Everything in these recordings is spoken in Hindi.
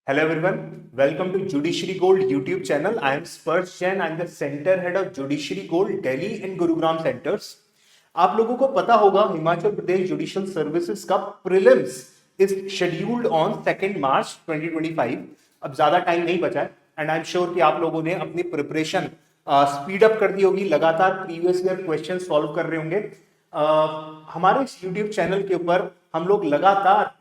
Hello everyone, welcome to Judiciary Gold YouTube channel. I am Sparsh Jain. I am the center head of Judiciary Gold Delhi and Gurugram centers. आप लोगों को पता होगा हिमाचल प्रदेश जुडिशियल सर्विसेज का प्रीलिम्स इज शेड्यूल्ड ऑन 2 मार्च 2025. अब ज्यादा टाइम नहीं बचा है एंड आई एम श्योर कि आप लोगों ने अपनी प्रिपरेशन स्पीड अप कर दी होगी, लगातार प्रीवियस ईयर क्वेश्चन सॉल्व कर रहे होंगे. हमारे इस यूट्यूब चैनल के ऊपर हम लोग लगातार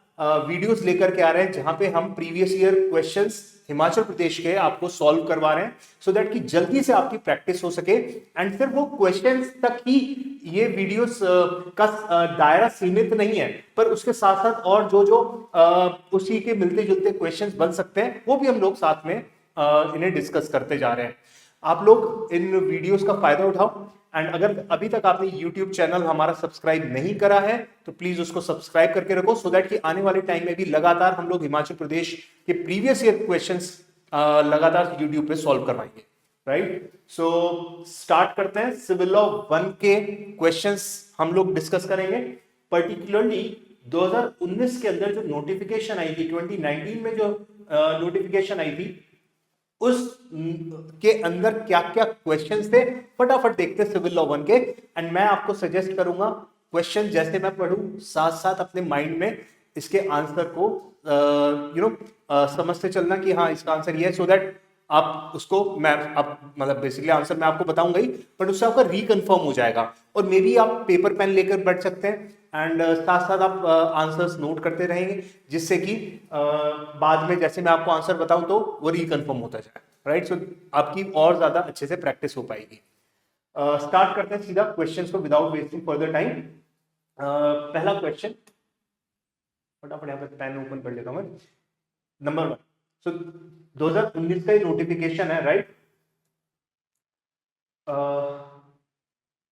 वीडियोस लेकर के आ रहे हैं जहां पे हम previous year questions Himachal Pradesh के आपको सॉल्व करवा रहे हैं सो दैट कि जल्दी से आपकी प्रैक्टिस हो सके. एंड फिर वो क्वेश्चंस तक ही ये वीडियोस का दायरा सीमित नहीं है, पर उसके साथ साथ और जो उसी के मिलते जुलते क्वेश्चंस बन सकते हैं वो भी हम लोग साथ में इन्हें डिस्कस करते जा रहे हैं. आप लोग इन वीडियोस का फायदा उठाओ एंड अगर अभी तक आपने YouTube चैनल हमारा सब्सक्राइब नहीं करा है तो प्लीज उसको सब्सक्राइब करके रखो सो दैट कि आने वाले टाइम में भी लगातार हम लोग हिमाचल प्रदेश के प्रीवियस ईयर क्वेश्चंस लगातार YouTube पे सॉल्व करवाएंगे. राइट, सो स्टार्ट करते हैं. सिविल लॉ 1 के क्वेश्चंस हम लोग डिस्कस करेंगे. पर्टिकुलरली 2019 के अंदर जो नोटिफिकेशन आई थी, 2019 में जो नोटिफिकेशन आई थी उस के अंदर क्या क्या क्वेश्चंस थे फटाफट देखते हैं सिविल लॉ 1 के. एंड मैं आपको सजेस्ट करूंगा क्वेश्चन जैसे मैं पढ़ूं साथ साथ अपने माइंड में इसके आंसर को समझते चलना कि हाँ इसका आंसर ये है, सो दैट आप उसको मैं अब मतलब बेसिकली आंसर मैं आपको बताऊंगा ही, बट उससे आपका रिकन्फर्म हो जाएगा और मे बी आप पेपर पेन लेकर बैठ सकते हैं एंड साथ साथ आप आंसर्स नोट करते रहेंगे जिससे कि बाद में जैसे मैं आपको आंसर बताऊं तो वो रिकन्फर्म होता जाए. राइट, सो आपकी और ज्यादा अच्छे से प्रैक्टिस हो पाएगी. स्टार्ट करते हैं सीधा क्वेश्चंस को विदाउट वेस्टिंग फर्दर टाइम. पहला क्वेश्चन फटाफट यहाँ पे पेन ओपन कर लेता हूं मैं. नंबर 1, सो 2019 का ये नोटिफिकेशन है. Right,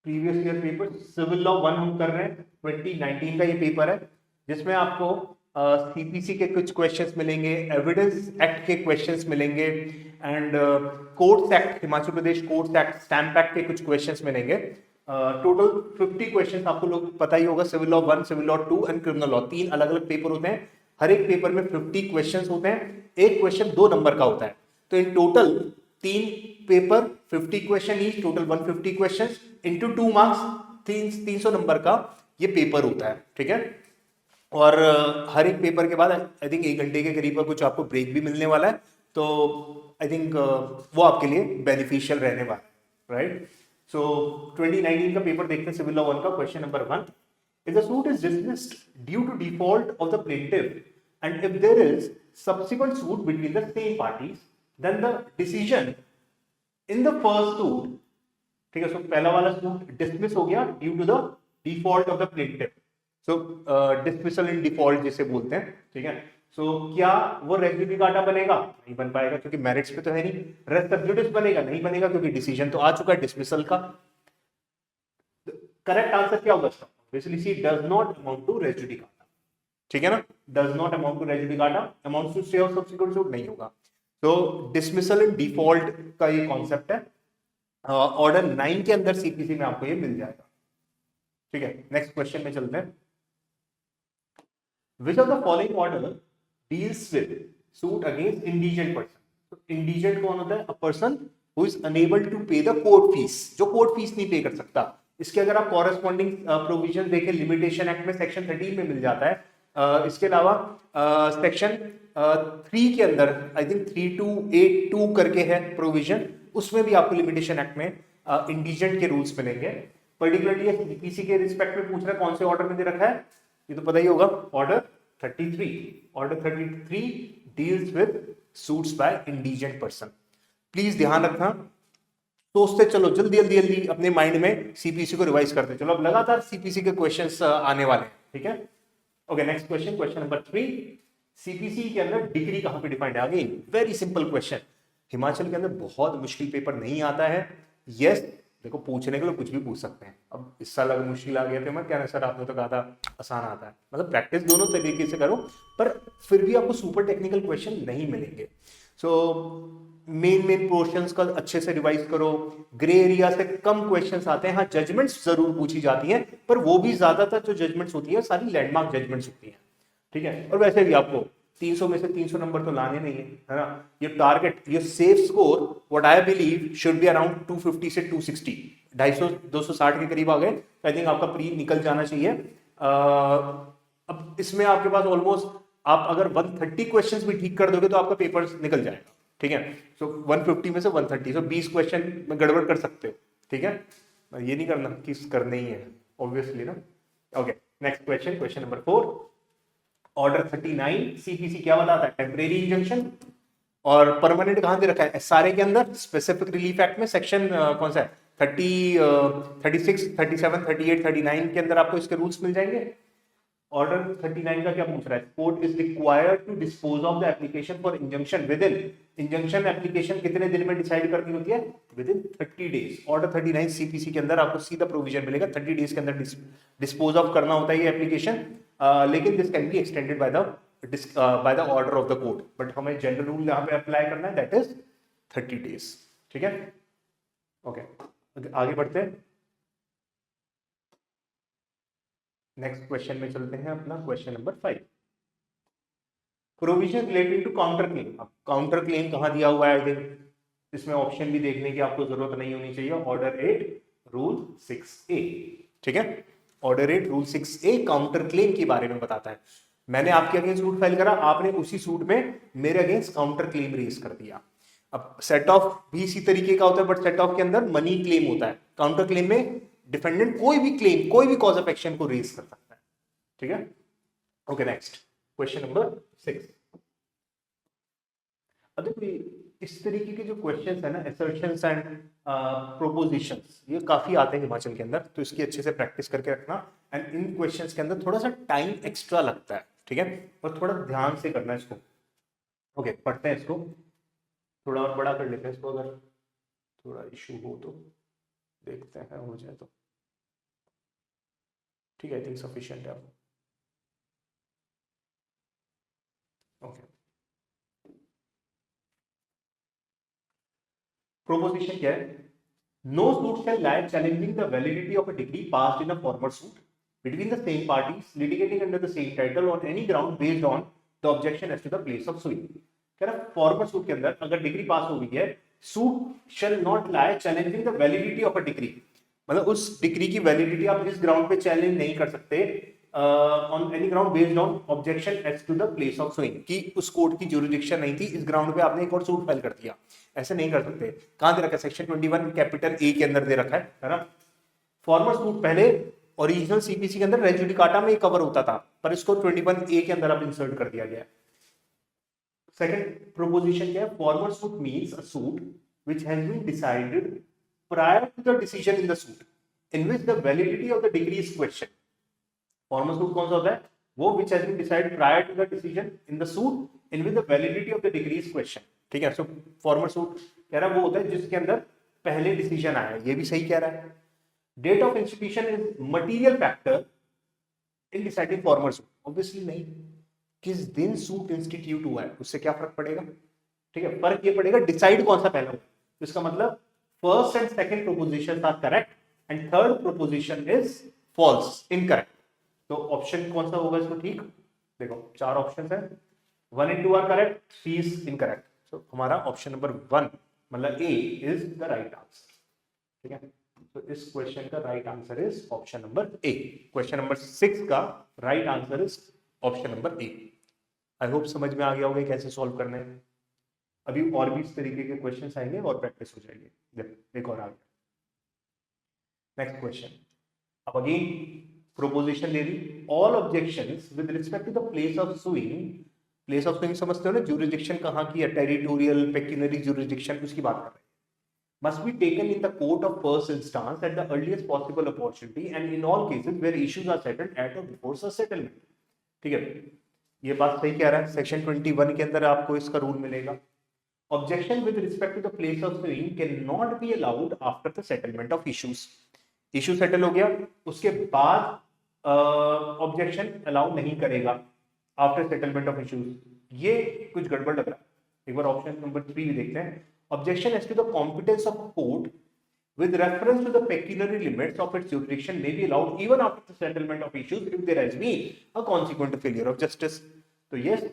previous year paper civil law 1 हम कर रहे हैं. 2019 का ये पेपर है जिसमें आपको सीपीसी के कुछ क्वेश्चंस मिलेंगे, एविडेंस एक्ट के क्वेश्चंस मिलेंगे and courts act, Himachal Pradesh courts act, stamp act के कुछ क्वेश्चंस मिलेंगे. टोटल 50 क्वेश्चंस आपको लोग पता ही होगा. Civil law 1, civil law 2 and criminal law, 3 अलग अलग पेपर होते हैं. हर एक पेपर में 50 क्वेश्चंस होते हैं. एक क्वेश्चन 2 नंबर का होता है, तो in total 3 paper 50 question each, total 150 questions into 2 marks, 300 number का ये पेपर होता है. ठीक है, और हर एक पेपर के बाद आई थिंक 1 घंटे के करीब कुछ आपको ब्रेक भी मिलने वाला है, तो आई थिंक वो आपके लिए बेनिफिशियल रहने वाला है. राइट, सो 2019 का पेपर देखते हैं. सिविल लॉ 1 का question number 1, if the suit is dismissed due to default of the plaintiff and if there is subsequent suit between the same parties, then the decision in the first suit, ठीक है, सो पहला वाला सूट डिसमिस हो गया due to the default of the plaintiff. So dismissal in default जिसे बोलते हैं. ठीक है, सो क्या वो रेस जुडिकाटा बनेगा? नहीं बन पाएगा क्योंकि मेरिट्स पे तो है नहीं. रेस सब जुडिस बनेगा? नहीं बनेगा क्योंकि डिसीजन तो आ चुका है डिसमिसल का. करेक्ट आंसर क्या होगा इसका? Basically C does not amount to res judicata. ठीक है ना, does not amount to res judicata, amounts to stay of subsequent suit नहीं होगा. तो डिसमिसल इन डिफॉल्ट का ये कॉन्सेप्ट है. ऑर्डर 9 के अंदर सीपीसी में आपको ये मिल जाएगा. ठीक है, नेक्स्ट क्वेश्चन में चलते हैं. Which of the following order deals with suit against indigent person? तो indigent कौन होता है? A person who is unable to pay the court fees, जो कोर्ट फीस नहीं पे कर सकता. इसके अगर आप कॉरेस्पॉन्डिंग प्रोविजन देखें लिमिटेशन एक्ट में सेक्शन 13 में मिल जाता है. इसके अलावा सेक्शन 3 के अंदर आई थिंक 3282 करके है प्रोविजन, उसमें भी आपको लिमिटेशन एक्ट में इंडिजेंट के रूल्स मिलेंगे. पर्टिकुलरली ये सीपीसी के रिस्पेक्ट में पूछ रहा है कौन से ऑर्डर में दे रखा है, ये तो पता ही होगा. Order 33 deals with suits by indigent person. Please ध्यान रखना, सोचते चलो जल्दी अपने माइंड में सीपीसी को रिवाइज करते चलो. अब लगातार सीपीसी के क्वेश्चंस आने वाले हैं. ठीक है, okay, next question, question number 3. CPC के अंदर डिग्री कहां पे डिफाइंड है? Again very simple question. Himachal के अंदर बहुत मुश्किल पेपर नहीं आता है. यस, देखो पूछने के लिए कुछ भी पूछ सकते हैं. अब इस साल अगर मुश्किल आ गया तो मैं क्या सर आपने तो कहा था आसान आता है. मतलब प्रैक्टिस दोनों तरीके से करो, पर फिर भी आपको सुपर टेक्निकल क्वेश्चन नहीं मिलेंगे. सो मेन पोर्शंस का अच्छे से रिवाइज करो. ग्रे एरिया से कम क्वेश्चंस आते हैं. हाँ, जजमेंट्स जरूर पूछी जाती हैं, पर वो भी ज्यादातर जो जजमेंट्स होती है सारी लैंडमार्क जजमेंट्स होती हैं. ठीक है, और वैसे भी आपको 300 में से 300 नंबर तो लाने नहीं है ना। ये टारगेट, ये safe score what I believe should be around 250 से 260, 250 260 के करीब आ गए। आई थिंक आपका प्री निकल जाना चाहिए। अब इसमें आपके पास ऑलमोस्ट, आप अगर 130 क्वेश्चंस भी ठीक कर दोगे तो आपका पेपर निकल जाएगा, ठीक है। सो 150 में से 130, सो 20 क्वेश्चन में गड़बड़ कर सकते हो, ठीक है। ये नहीं करना कि करने ही है ऑब्वियसली ना। Okay, next question, question number 4। Order 39 CPC क्या बताता है? टेम्परेरी इंजंक्शन और परमानेंट कहां दे रखा है? एसआरए के अंदर, स्पेसिफिक रिलीफ एक्ट में सेक्शन कौन सा है? 36, 37, 38, 39 के अंदर आपको इसके रूल्स मिल जाएंगे। ऑर्डर 39 का क्या पूछ रहा है? Court is required to dispose of the application for injunction within, injunction application कितने दिन में डिसाइड करनी होती है? Within 30 days. Order 39 CPC के अंदर आपको सीधा प्रोविजन मिलेगा 30 डेज के अंदर डिस्पोज ऑफ करना होता है ये एप्लीकेशन। लेकिन this can be extended by the order of the court, but हमें जनरल रूल यहाँ पे अप्लाई करना है, दैट इज 30 डेज, ठीक है। ओके, आगे बढ़ते हैं, नेक्स्ट क्वेश्चन में चलते हैं अपना, question number 5। Provision relating to counter claim. अब काउंटर क्लेम कहां दिया हुआ है? इसमें ऑप्शन भी देखने की आपको जरूरत नहीं होनी चाहिए। ऑर्डर 8 रूल 6A, ठीक है। Order 8 rule 6A counter claim के बारे में बताता है। मैंने आपके अगेंस्ट सूट फाइल करा, आपने उसी सूट में मेरे अगेंस्ट काउंटर क्लेम रेज कर दिया। अब सेट ऑफ भी इसी तरीके का होता है, बट सेट ऑफ के अंदर मनी क्लेम होता है। काउंटर क्लेम में डिफेंडेंट कोई भी क्लेम, कोई भी कॉज ऑफ एक्शन को रेज कर सकता है, ठीक है। Okay, next question number 6। अब देखो इस तरीके के जो क्वेश्चंस है ना, असर्शंस एंड प्रोपोजिशंस, ये काफी आते हैं हिमाचल के अंदर, तो इसकी अच्छे से प्रैक्टिस करके रखना। एंड इन क्वेश्चंस के अंदर थोड़ा सा टाइम एक्स्ट्रा लगता है, ठीक है, और थोड़ा ध्यान से करना है इसको। ओके, पढ़ते हैं इसको, थोड़ा और बड़ा कर लेते हैं इसको, अगर थोड़ा इशू हो तो देखते हैं, हो जाए तो ठीक है। आई थिंक सफिशिएंट है। ओके, प्रोपोजिशन क्या है? No suit shall lie challenging the validity of a decree passed in a former suit between the same parties litigating under the same title on any ground based on the objection as to the place of suing। कह रहा फॉर्मर सूट के अंदर अगर डिग्री पास हो गई है, suit shall not lie challenging the validity of a decree, मतलब उस डिग्री की वैलिडिटी आप इस ग्राउंड पे चैलेंज नहीं कर सकते on any ground based on objection as to the place of suing, कि उस कोर्ट की ज्यूरिडिक्शन नहीं थी, इस ग्राउंड पे आपने एक और सूट फाइल कर दिया। ऐसे नहीं कर सकते। कहां दे रखा है? सेक्शन 21 कैपिटल ए के अंदर दे रखा है ना। फॉर्मर सूट पहले ओरिजिनल सीपीसी के अंदर रेज जुडिकाटा में कवर होता था, पर इसको 21 ए के अंदर अब इंसर्ट कर दिया गया। सेकंड प्रोपोजिशन क्या है? Former suit means a suit which has been decided prior to the decision in the suit in which the validity of the decree is questioned। Formal suit कौन सा होता है? वो which has been decided prior to the decision in the suit in which the validity of the decree is questioned, ठीक है। सो फॉर्मल सूट कह रहा है वो होता है जिसके अंदर पहले डिसीजन आया, ये भी सही कह रहा है। Date of institution is material factor in deciding formal suit, obviously नहीं। किस दिन सूट इंस्टीट्यूट हुआ है उससे क्या फर्क पड़ेगा, ठीक है। फर्क ये पड़ेगा डिसाइड कौन सा पहला हुआ, तो इसका मतलब first and second propositions are correct and third proposition is false, incorrect। तो ऑप्शन कौन सा होगा इसको? ठीक देखो, 4 ऑप्शंस हैं, 1 and 2 are correct, 3 is incorrect। तो हमारा ऑप्शन नंबर 1 मतलब ए इज द राइट आंसर, ठीक है। तो इस क्वेश्चन का right answer is option number A. Question number 6 का right answer is option number A. I hope समझ में आ गया होगा कैसे सॉल्व करना है। अभी और भी इस तरीके के क्वेश्चंस आएंगे और प्रैक्टिस हो जाएगी। एक और आ गया, नेक्स्ट क्वेश्चन। अब अगेन प्रोपोजिशन दे दी, all objections with respect to the place of suing. Place of suing समझते हो ना, ज्यूरिसडिक्शन कहाँ की है? टेरिटोरियल, पेक्यूनरी ज्यूरिसडिक्शन, उसकी बात कर रहे हैं। Must be taken in the court of first instance at the earliest possible opportunity and in all cases where issues are settled at or before such settlement, ठीक है। ये बात सही कह रहा है। सेक्शन 21 के अंदर आपको इसका रूल मिलेगा। Objection with respect to the place of suing cannot be allowed after the settlement of issues। Issue settle हो गया, उसके बाद ऑब्जेक्शन अलाउ नहीं करेगा आफ्टर सेटलमेंट ऑफ इश्यूज। ये कुछ गड़बड़ लग रहा है। एक बार ऑप्शन नंबर 3 भी देखते हैं। Objection as to the competence of court with reference to the pecuniary limits of its jurisdiction may be allowed even after the settlement of issues if there has been a consequent failure of justice। तो yes,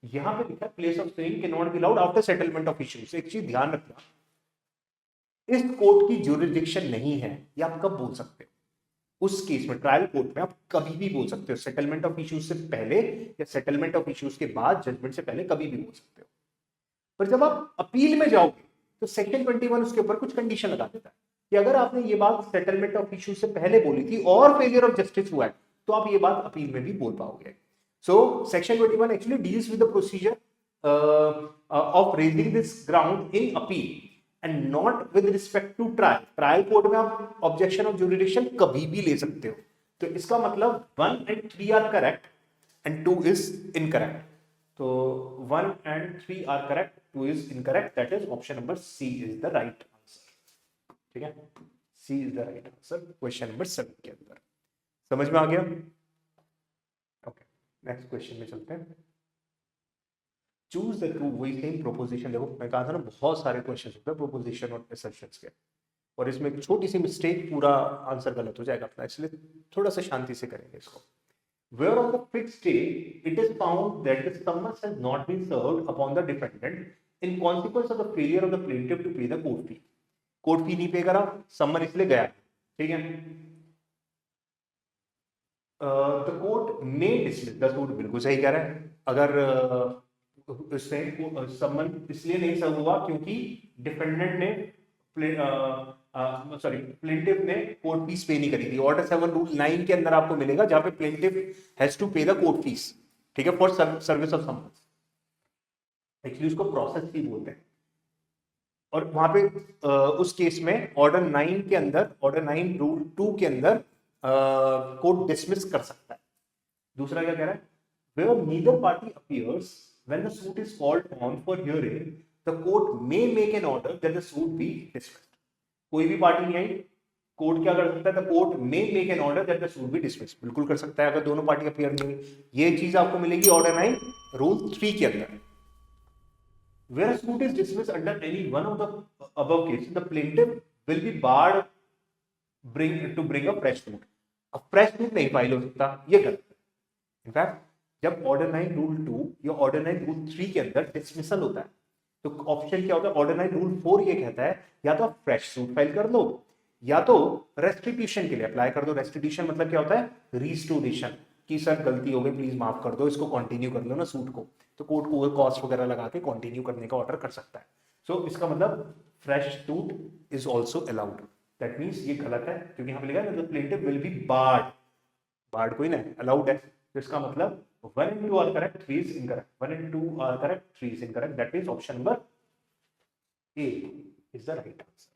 यहां पे लिखा place of staying can not be allowed after settlement of issues. एक चीज ध्यान रखना, इस कोर्ट की ज्यूरिसडिक्शन नहीं है, ये आप कब बोल सकते हो? उस केस में ट्रायल कोर्ट में आप कभी भी बोल सकते हो, सेटलमेंट ऑफ इश्यूज से पहले या सेटलमेंट ऑफ इश्यूज के बाद, जजमेंट से पहले कभी भी बोल सकते हो। पर जब आप अपील में जाओगे तो सेक्शन 21 उसके ऊपर कुछ कंडीशन लगा देता है कि अगर आपने ये बात सेटलमेंट ऑफ इश्यूज से पहले बोली थी और फेलियर ऑफ जस्टिस हुआ है तो आप ये बात अपील में भी बोल पाओगे। So section 21 actually deals with the procedure of raising this ground in appeal and not with respect to trial. Trial court में आप ऑब्जेक्शन ऑफ ज्यूरिडिक्शन कभी भी ले सकते हो। तो इसका मतलब 1 and 3 are correct and 2 is incorrect. तो 1 and 3 are correct, 2 is incorrect, that is option number C is the right answer. ठीक है, C is the right answer question number 7 के अंदर। समझ में आ गया? ओके, नेक्स्ट क्वेश्चन में चलते हैं। चूज द ट्रू, वही सेम प्रोपोजिशन। देखो मैं कहा था ना बहुत सारे क्वेश्चन होते हैं प्रोपोजिशन और असर्शंस के, और इसमें एक छोटी सी मिस्टेक पूरा आंसर गलत हो जाएगा अपना, इसलिए थोड़ा सा शांति से करेंगे इसको। Where on the fixed day it is found that the summons has not been served upon the defendant in consequence of the failure of the plaintiff to pay the court fee. Court fee नहीं पे करा, समन इसलिए गया, ठीक है। The court may dismiss the suit, बिल्कुल सही कह रहा है। अगर उससे समन इसलिए नहीं सर्व हुआ क्योंकि डिफेंडेंट ने प्लेंटिफ ने कोर्ट फीस पे नहीं करी थी। ऑर्डर 7 रूल 9 के अंदर आपको मिलेगा जहां पे प्लेंटिफ हैज टू पे द कोर्ट फीस, ठीक है, for service of summons. Actually उसको प्रोसेस फी बोलते हैं। और वहां पे उस केस में ऑर्डर 9 के अंदर, ऑर्डर 9 रूल 2 के अंदर कोर्ट डिसमिस कर सकता है। दूसरा क्या कह रहा है? Where neither party appears when the suit is called on for hearing, the court may make an order that the suit be dismissed. कोई भी पार्टी नहीं आई, कोर्ट क्या कर सकता है? The court may make an order that the suit be dismissed. बिल्कुल कर सकता है अगर दोनों पार्टी अपीयर नहीं हुई। ये चीज आपको मिलेगी ऑर्डर 9 रूल 3 के अंदर। Where a suit is dismissed under any one of the above cases, the plaintiff will be barred to bring a fresh suit. अब फ्रेश सूट नहीं फाइल हो सकता, ये गलत है। इनफैक्ट जब ऑर्डर 9 रूल 2 या ऑर्डर 9 रूल 3 के अंदर डिसमिसल होता है तो ऑप्शन क्या होता है? ऑर्डर 9 रूल 4 ये कहता है या तो आप फ्रेश सूट फाइल कर लो या तो रेस्टिट्यूशन के लिए अप्लाई कर दो। रेस्टिट्यूशन मतलब क्या होता है? रिस्टोरेशन, कि सर गलती हो गई प्लीज माफ कर दो, इसको कंटिन्यू कर लो ना सूट को। तो कोर्ट को कॉस्ट वगैरह लगा के कंटिन्यू करने का ऑर्डर कर सकता है। सो इसका मतलब fresh suit is also allowed. That means ये गलत है क्योंकि यहाँ पे लिखा है the plaintiff will be barred, barred कोई ना, अलाउड है। तो इसका मतलब 1 and 2 are correct, 3 is incorrect. 1 and 2 are correct, 3 is incorrect. That means option number A is the right answer.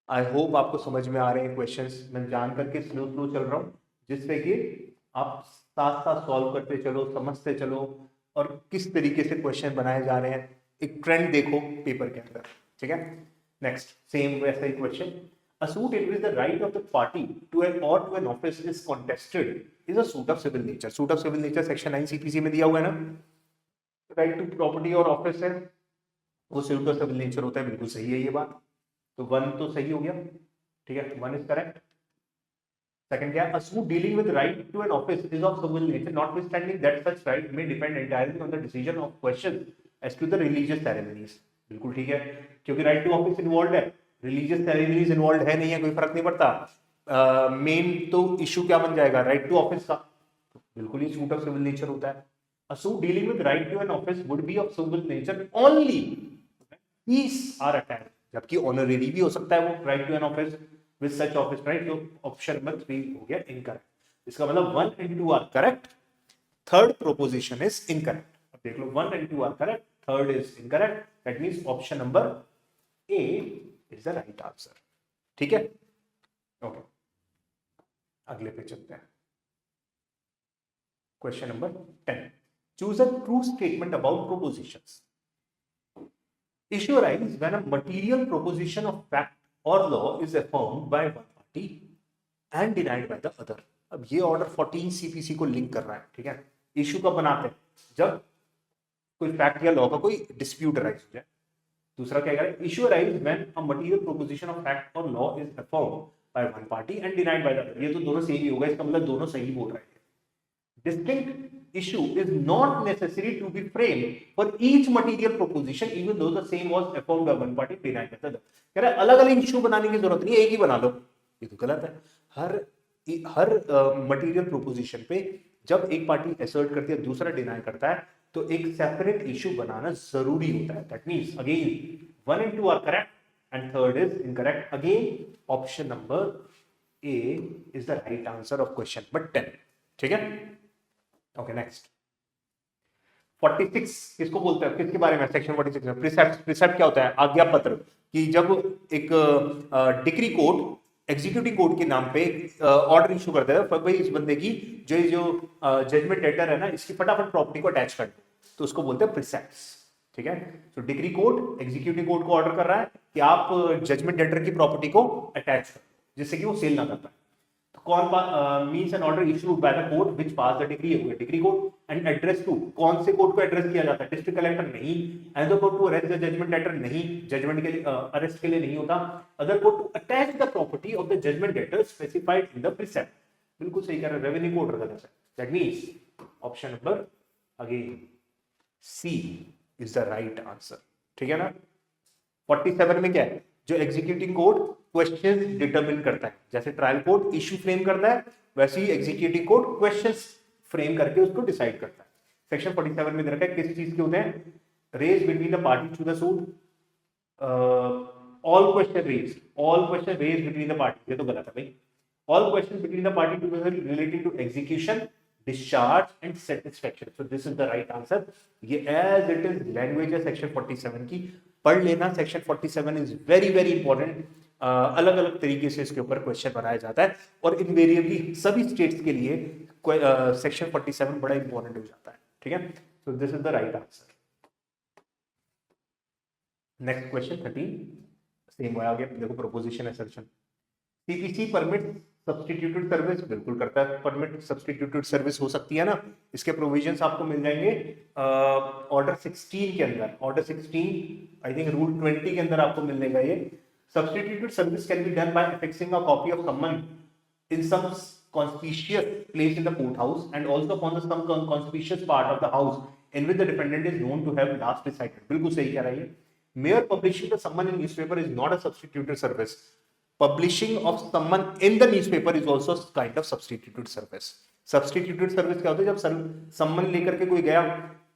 I hope आपको समझ में आ रहे हैं क्वेश्चंस। मैं जान करके स्लो चल रहा हूँ जिससे कि आप साथ साथ सॉल्व करते चलो, समझते चलो और किस तरीके से क्वेश्चन बनाए जा रहे हैं, एक ट्रेंड देखो पेपर के अंदर, ठीक है। नेक्स्ट सेम वैसा ही question. A suit in which the right of the party to an office is contested is a suit of civil nature. Suit of civil nature section 9 CPC में दिया हुआ है ना, राइट टू प्रॉपर्टी और ऑफिस है, वो suit of civil nature होता है। बिल्कुल सही है ये बात, तो 1 तो सही हो गया, ठीक है, 1 इज करेक्ट। सेकंड क्या है? A suit dealing with right to an office is of civil nature, notwithstanding that such right may depend entirely on the decision of question as to the religious ceremonies. बिल्कुल ठीक है, क्योंकि राइट टू ऑफिस इन्वॉल्व है, रिलीजियस सेरेमनीज इन्वॉल्व है नहीं है, कोई फर्क नहीं पड़ता। मेन तो इशू क्या बन जाएगा? राइट टू ऑफिस का, तो बिल्कुल ही सूट ऑफ सिविल नेचर होता है। A suit dealing with right to an office would be of civil nature only fees are attached, जबकि ऑनरेरी भी हो सकता है वो right to an office with such office, right. तो ऑप्शन नंबर 3 हो गया इनकरेक्ट। इसका मतलब 1 and 2 are correct, third proposition is incorrect. अब देख लो 1 and 2 are correct, third is incorrect, that means option number A is the right answer, ठीक है। ओके, अगले पे चलते हैं। Question number 10, choose a true statement about propositions. Issue arises when a material proposition of fact or law is affirmed by one party and denied by the other. अब ये ऑर्डर 14 CPC को लिंक कर रहा है, ठीक है। इश्यू कब बनाते हैं? जब कोई फैक्ट या लॉ का कोई डिस्प्यूट अराइज हो जाए। दूसरा क्या कह रहा है? Issue arise when a material proposition of fact और law is affirmed by one party and denied by the other. ये तो दोनों सेम ही होगा, इसका मतलब दोनों सही बोल रहे हैं। Distinct issue is not necessary to be framed for each material proposition even though the same was affirmed by one party denied by the other. कह रहा है अलग अलग इश्यू बनाने की जरूरत नहीं, एक ही बना लो। ये तो गलत है। हर मटेरियल प्रोपोजिशन पे जब एक पार्टी असर्ट करती है दूसरा डिनाई करता है तो एक सेपरेट इश्यू बनाना जरूरी होता है। That means again 1 and 2 are correct and third is incorrect. Again option number A is the right answer of question number 10. ठीक है, ओके नेक्स्ट 46 किसको बोलते हैं, किसके बारे में? सेक्शन 46 में प्रिसेप्ट। प्रिसेप्ट क्या होता है? आज्ञा पत्र। कि जब एक डिक्री कोर्ट एग्जीक्यूटिव कोर्ट के नाम पे ऑर्डर इशू करता है तो भाई इस बंदे की जो जजमेंट लेटर है ना इसकी फटाफट प्रॉपर्टी को अटैच कर दो, तो उसको बोलते हैं प्रिसेप्ट्स। ठीक है, तो डिक्री कोर्ट एग्जीक्यूटिव कोर्ट को ऑर्डर कर रहा है कि आप जजमेंट लेटर की प्रॉपर्टी को अटैच करो जिससे कि वो सेल ना कर पाए। कौन means an order issued by the court which pass the decree, हो गया decree court. And address to, कौन से कोर्ट को एड्रेस किया जाता है? डिस्ट्रिक्ट कलेक्टर नहीं। Other court to arrest the judgment debtor नहीं, जजमेंट के लिए अरेस्ट के लिए नहीं होता। Other court to attach the property of the judgment debtor specified in the precept. बिल्कुल सही कह रहे हैं, रेवेन्यू कोर्ट गलत है। That means option number again C is the right answer. ठीक है ना। 47 में क्या है? जो एग्जीक्यूटिव कोर्ट क्वेश्चन डिटरमिन करता है, जैसे ट्रायल कोर्ट इशू फ्रेम करता है वैसे ही एग्जीक्यूटिव कोर्ट क्वेश्चंस फ्रेम करके उसको डिसाइड करता है। सेक्शन 47 में दे रखा है किस चीज के होते हैं? Raise between the party to the suit, all question raise between the party, ये तो गलत है भाई। All question between the party to related to execution, discharge and satisfaction. So this is the right answer. ये एज इट इज लैंग्वेज है सेक्शन 47 की, पढ़ लेना। Section 47 is very very important. अलग अलग तरीके से इसके ऊपर क्वेश्चन बनाया जाता है और इनवेरिएबली सभी स्टेट्स के लिए सेक्शन 47 बड़ा इंपॉर्टेंट हो जाता है। ठीक है, सो this is the right answer. Next question 13 same है आगे, देखो proposition assertion. CPC permit substituted service, बिल्कुल करता है। परमिट सब्स्टिट्यूटेड सर्विस हो सकती है ना। इसके प्रोविजंस आपको मिल जाएंगे ऑर्डर 16 के अंदर। ऑर्डर 16 आई थिंक रूल 20 के अंदर आपको मिलेगा ये। Substituted service can be done by affixing a copy of summon in some conspicuous place in the courthouse and also upon the some conspicuous part of the house in which the defendant is known to have last resided. बिल्कुल सही कह रहा है। Mere publishing the summon in newspaper is not a substituted service. Publishing of summon in the newspaper is also kind of substituted service. Substituted service क्या होता है? जब summon लेकर के कोई गया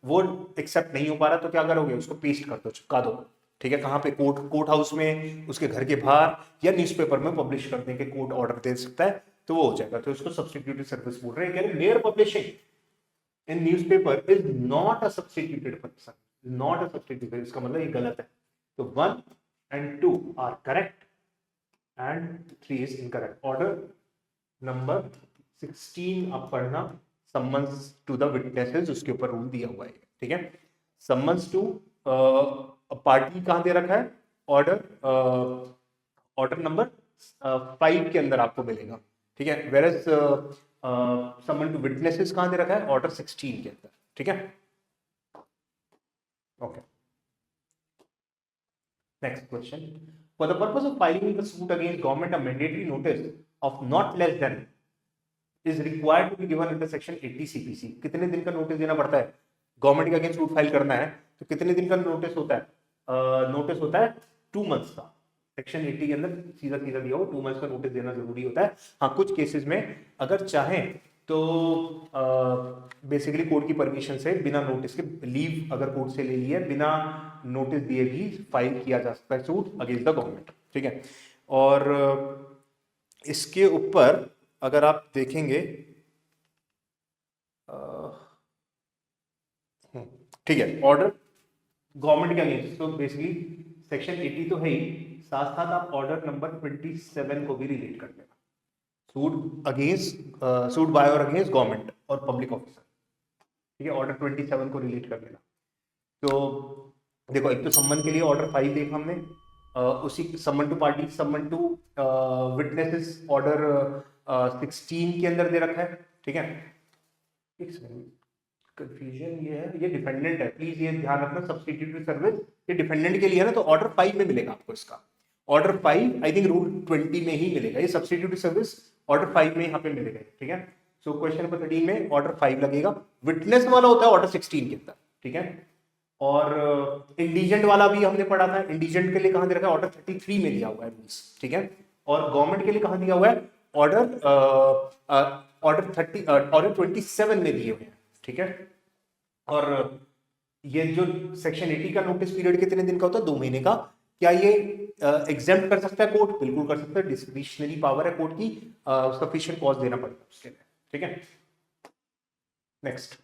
वो एक्सेप्ट नहीं हो पा रहा तो क्या करोगे? उसको पेस्ट कर दो, चिपका दो। ठीक है, कहाँ पे? कोर्ट हाउस में, उसके घर के बाहर या न्यूज़पेपर में पब्लिश कर देंगे, कोर्ट ऑर्डर दे सकता है तो वो हो जाएगा। तो इसको सब्स्टिट्यूटेड सर्विस बोल रहे हैं। कह रहे mere publishing in newspaper is not a substituted service, not a substituted. इसका मतलब ये गलत है। तो 1 and 2 are correct and 3 is incorrect. Order number 16 आप पढ़ना, सम्मन्स टू द विटनेसेस, उसके ऊपर रूल दिया हुआ है। ठीक है, सम्मन्स टू पार्टी कहां दे रखा है? ऑर्डर नंबर 5 के अंदर आपको मिलेगा। ठीक है, वेयरएज समन टू विटनेसेस कहां दे रखा है? ऑर्डर 16 के अंदर। ठीक है, okay next question. For the purpose of filing the suit against government a mandatory notice of not less than is required to be given under section 80 CPC. कितने दिन का नोटिस देना पड़ता है? गवर्नमेंट के अगेंस्ट सूट फाइल करना है तो कितने दिन का नोटिस होता है? नोटिस होता है 2 months का। सेक्शन 80 के अंदर सीधा सीधा दिया हो 2 months का नोटिस देना जरूरी होता है। हाँ, कुछ केसेस में अगर चाहें तो बेसिकली कोर्ट की परमिशन से बिना नोटिस के लीव अगर कोर्ट से ले लिया बिना नोटिस दिए भी फाइल किया जा सकता है सूट अगेंस्ट द गवर्नमेंट। ठीक है, और इसके ऊपर अगर आप देखेंगे ठीक है, ऑर्डर गवर्नमेंट के अगेंस्ट, तो बेसिकली सेक्शन 80 तो है ही, साथ साथ आप ऑर्डर नंबर 27 को भी रिलेट कर लेना। सूट अगेंस्ट सूट बाय और अगेंस्ट गवर्नमेंट और पब्लिक ऑफिसर। ठीक है, ऑर्डर 27 को रिलेट कर लेना। तो देखो, एक तो सम्मन के लिए ऑर्डर 5 देखा हमने, उसी सम्मन टू पार्टी, सम्मन टू विटनेसेस ऑर्डर 16 के अंदर दे रखा है। ठीक है, कंफ्यूजन ये है, ये डिपेंडेंट है, प्लीज ये ध्यान रखना। सब्स्टिट्यूटेड सर्विस ये डिपेंडेंट के लिए है ना, तो ऑर्डर 5 में मिलेगा आपको इसका। ऑर्डर 5 आई थिंक रूल 20 में ही मिलेगा। ये सब्स्टिट्यूटेड सर्विस ऑर्डर 5 में यहाँ पे मिलेगा। ठीक है, सो क्वेश्चन नंबर 13 में ऑर्डर 5 लगेगा। विटनेस वाला होता है ऑर्डर 16 के अंदर, ठीक है। और इंडिजेंट वाला भी हमने पढ़ा था, इंडिजेंट के लिए कहां दे रखा है, ऑर्डर 33 में दिया हुआ है रूल्स, ठीक है। और गवर्नमेंट के लिए कहां दिया हुआ है, ऑर्डर 27 में दिए हुए हैं, ठीक है। और ये जो सेक्शन 80 का नोटिस पीरियड कितने दिन का होता है, 2 महीने का। क्या ये एग्जाम्प्ट कर सकता है कोर्ट, बिल्कुल कर सकता है, डिस्क्रिशनरी पावर है कोर्ट की, सफिशिएंट कॉज देना पड़ेगा उसके लिए, ठीक है। Next